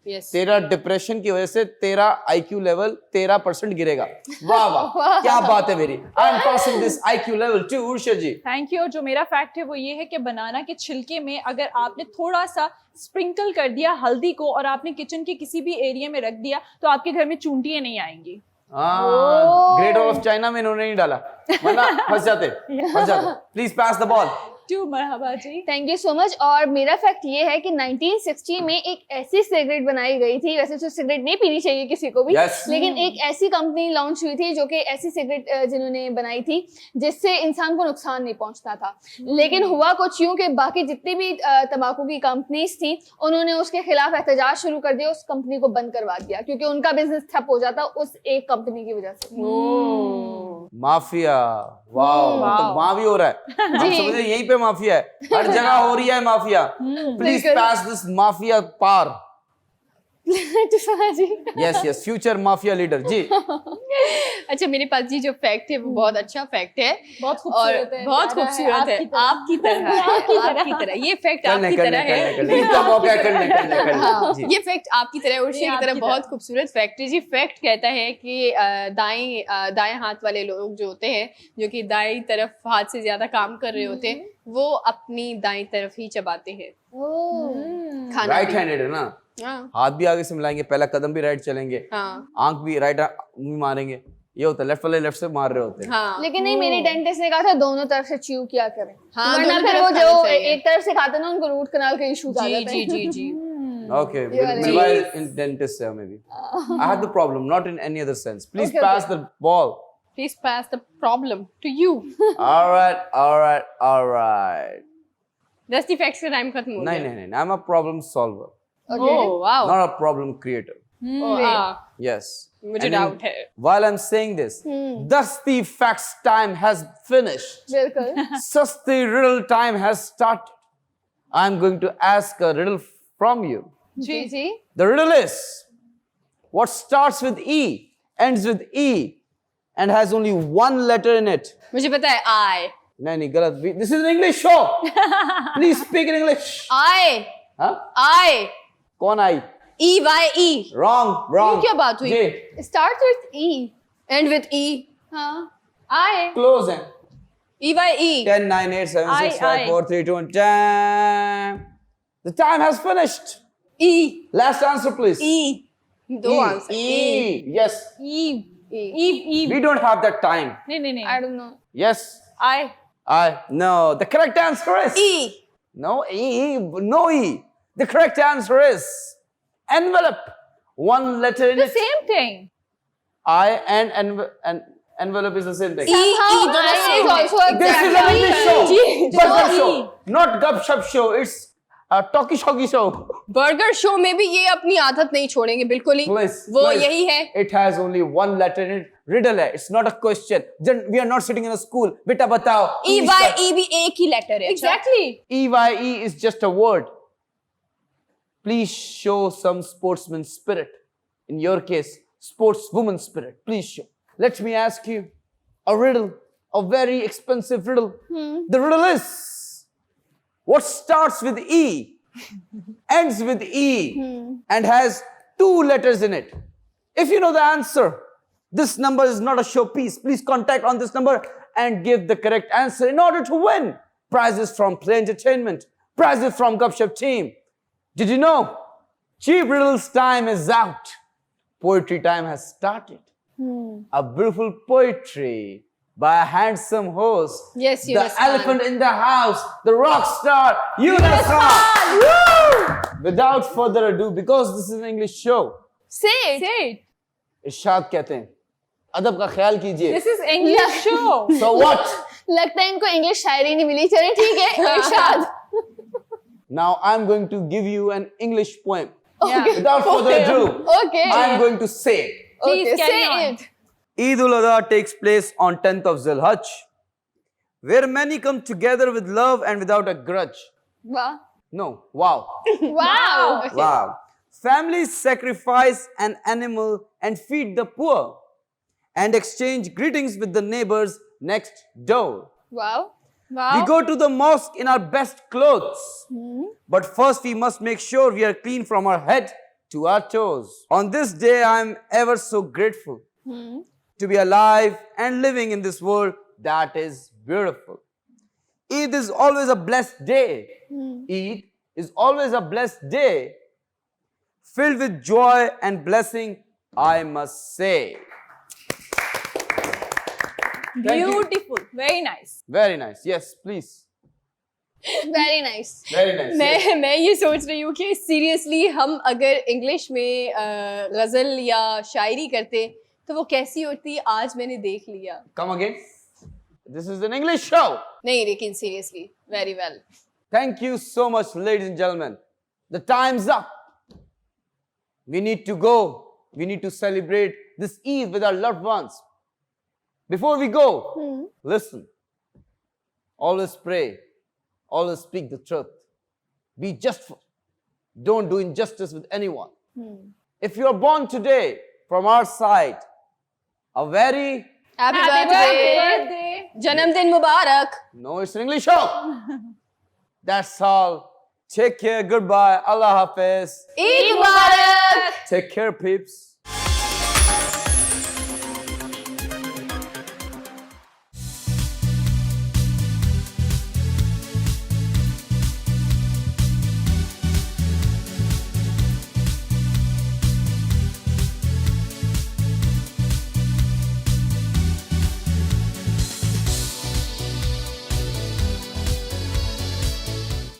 Yes. तेरा डिप्रेशन की वजह से तेरा IQ लेवल 13% गिरेगा। वाह वाह, क्या बात है मेरी। I am passing this IQ level to Ursha ji. Thank you. जो मेरा फैक्ट है वो ये है कि बनाना के छिलके में अगर आपने थोड़ा सा स्प्रिंकल कर दिया हल्दी को और आपने किचन के किसी भी एरिया में रख दिया तो आपके घर में चूंटियां नहीं आएंगी। ग्रेट वॉल ऑफ चाइना में इन्होंने नहीं डाला, वरना फंस जाते। Please pass the ball. To Marhaba ji. Thank you so much. और मेरा फैक्ट ये है कि 1960 में एक ऐसी सिगरेट बनाई गई थी, वैसे तो सिगरेट नहीं पीनी चाहिए किसी को भी, Yes. लेकिन एक ऐसी कंपनी लॉन्च हुई थी जो कि ऐसी सिगरेट जिन्होंने बनाई थी जिससे इंसान को नुकसान नहीं पहुंचता था। लेकिन हुआ कुछ यूं कि बाकी जितनी भी तंबाकू की कंपनीज थी उन्होंने उसके खिलाफ एहतजाज शुरू कर दिया, उस कंपनी को बंद करवा दिया क्योंकि उनका बिजनेस ठप हो जाता उस एक कंपनी की वजह से। माफिया, वाओ, मतलब वहां भी हो रहा है। हम समझे यहीं पे माफिया है, हर जगह हो रही है mafia. Please pass this mafia पार। जी। यस, फ्यूचर माफिया लीडर जी। अच्छा, मेरे पास जी जो फैक्ट है वो बहुत अच्छा फैक्ट है, बहुत और खूबसूरत है, बहुत प्यारा खूबसूरत है, आपकी तरह ये फैक्ट आपकी तरह है। इनका मौका है, करने। हाँ, जी। ये फैक्ट आपकी तरह, उर्शी की तरह बहुत खूबसूरत फैक्ट है जी। फैक्ट कहता है कि दाएं हाथ वाले लोग जो होते हैं, जो कि दाएं तरफ हाथ से ज्यादा काम कर रहे होते हैं, वो अपनी दाएं तरफ ही चबाते हैं खाना राइट भी। हैंडेड है ना, हाँ, हाथ भी आगे से मिलाएंगे, पहला कदम भी राइट चलेंगे, हाँ, आंख भी राइट मारेंगे। ये होता है, लेफ्ट वाले लेफ्ट से मार रहे होते हैं। हाँ। लेकिन नहीं, मेरी डेंटिस्ट ने कहा था दोनों तरफ से च्यू किया करें, हाँ, वरना दोनों फिर तरफ वो खाना जो चाहिए। एक तरफ से खाते हैं ना उनको रूट कनाल के इश्यूज आ जी जाते जी हैं। जी जी। Okay, You are maybe in dentist है maybe. I had the problem, not in any other sense. Please Okay, pass the ball. Please pass the problem to you. All right. दस्ती facts का time खत्म हो गया। नहीं, I'm a problem solver, Okay. Oh wow. not a problem creator. Yes. मुझे And doubt है। While I'm saying this, Dusty Facts time has finished. बिल्कुल। Sasti riddle time has started. I'm going to ask a riddle from you. जी जी। The riddle is, what starts with E, ends with E, and has only one letter in it? मुझे पता है, I नहीं, गलत। This is an English show. Please speak in English. हाँ? कौन आई? EYE। Wrong. ये क्या बात हुई? जी, Starts with E। End with E। हाँ। I close है। EYE। 10, 9, 8, 7, 6, 5, 4, 3, 2, 1. Time. The time has finished. E। Last answer, please. E। दो answer. E. Yes. Eve. Eve. We don't have that time. नहीं। I don't know। Yes. No. The correct answer is E। no E. No E. The correct answer is envelope. One letter in The it. same thing. I and envelope is the same thing. Somehow दोनों I same is है। also This is an English show. जी, Burger no show. E. Not Gup Shup show. It's a talkie shocky show. Burger show में भी ये अपनी आदत नहीं छोड़ेंगे बिल्कुल ही। Please, वो please. यही है। It has only one letter in it. Riddle है. It's not a question. We are not sitting in a school. बेटा बताओ. EYE भी एक ही लेटर है। Exactly. EYE is just a word. Please show some sportsman spirit. In your case, sportswoman spirit. Please show. Let me ask you a riddle. A very expensive riddle. The riddle is, what starts with E, ends with E, and has two letters in it? If you know the answer, this number is not a showpiece. Please contact on this number and give the correct answer in order to win prizes from Play Entertainment, prizes from Gupshup team. Did you know? Cheap Riddles time is out. Poetry time has started. a beautiful poetry by a handsome host. Yes, the Yunus Khan. elephant in the house, the rock star, Yunus Khan. Woo! Without further ado, because this is an English show, Say it. Say it. इरशाद कहते हैं, अदब का ख्याल कीजिए. This is English show. So what? लगता है इनको English शायरी नहीं मिली. चले ठीक है, इरशाद. Now I'm going to give you an English poem. Yeah. Without further ado, Okay. I'm going to say it. Please Okay, carry say on. it. Eid ul-Adha takes place on 10th of Zilhajj, where many come together with love and without a grudge. Wow. No, wow. Wow. Okay. Wow. Families sacrifice an animal and feed the poor and exchange greetings with the neighbors next door. Wow. We go to the mosque in our best clothes. But first we must make sure we are clean from our head to our toes. On this day I am ever so grateful to be alive and living in this world that is beautiful. Eid is always a blessed day. Eid is always a blessed day, filled with joy and blessing, I must say. Thank you. Beautiful. Very nice. Very nice. Yes, please. Very nice. Very nice. Yes. मैं ये सोच रही हूँ कि seriously हम अगर English में गजल या शायरी करते तो वो कैसी होती, आज मैंने देख लिया. Come again. This is an English show. नहीं, लेकिन seriously very well. Thank you so much, ladies and gentlemen. The time's up. We need to go. We need to celebrate this Eid with our loved ones. Before we go, listen. Always pray. Always speak the truth. Be justful. Don't do injustice with anyone. If you are born today, from our side, a very... Happy birthday. जन्मदिन मुबारक. No, it's an English show. That's all. Take care. Goodbye. Allah Hafiz. Eid Mubarak. Take care, peeps.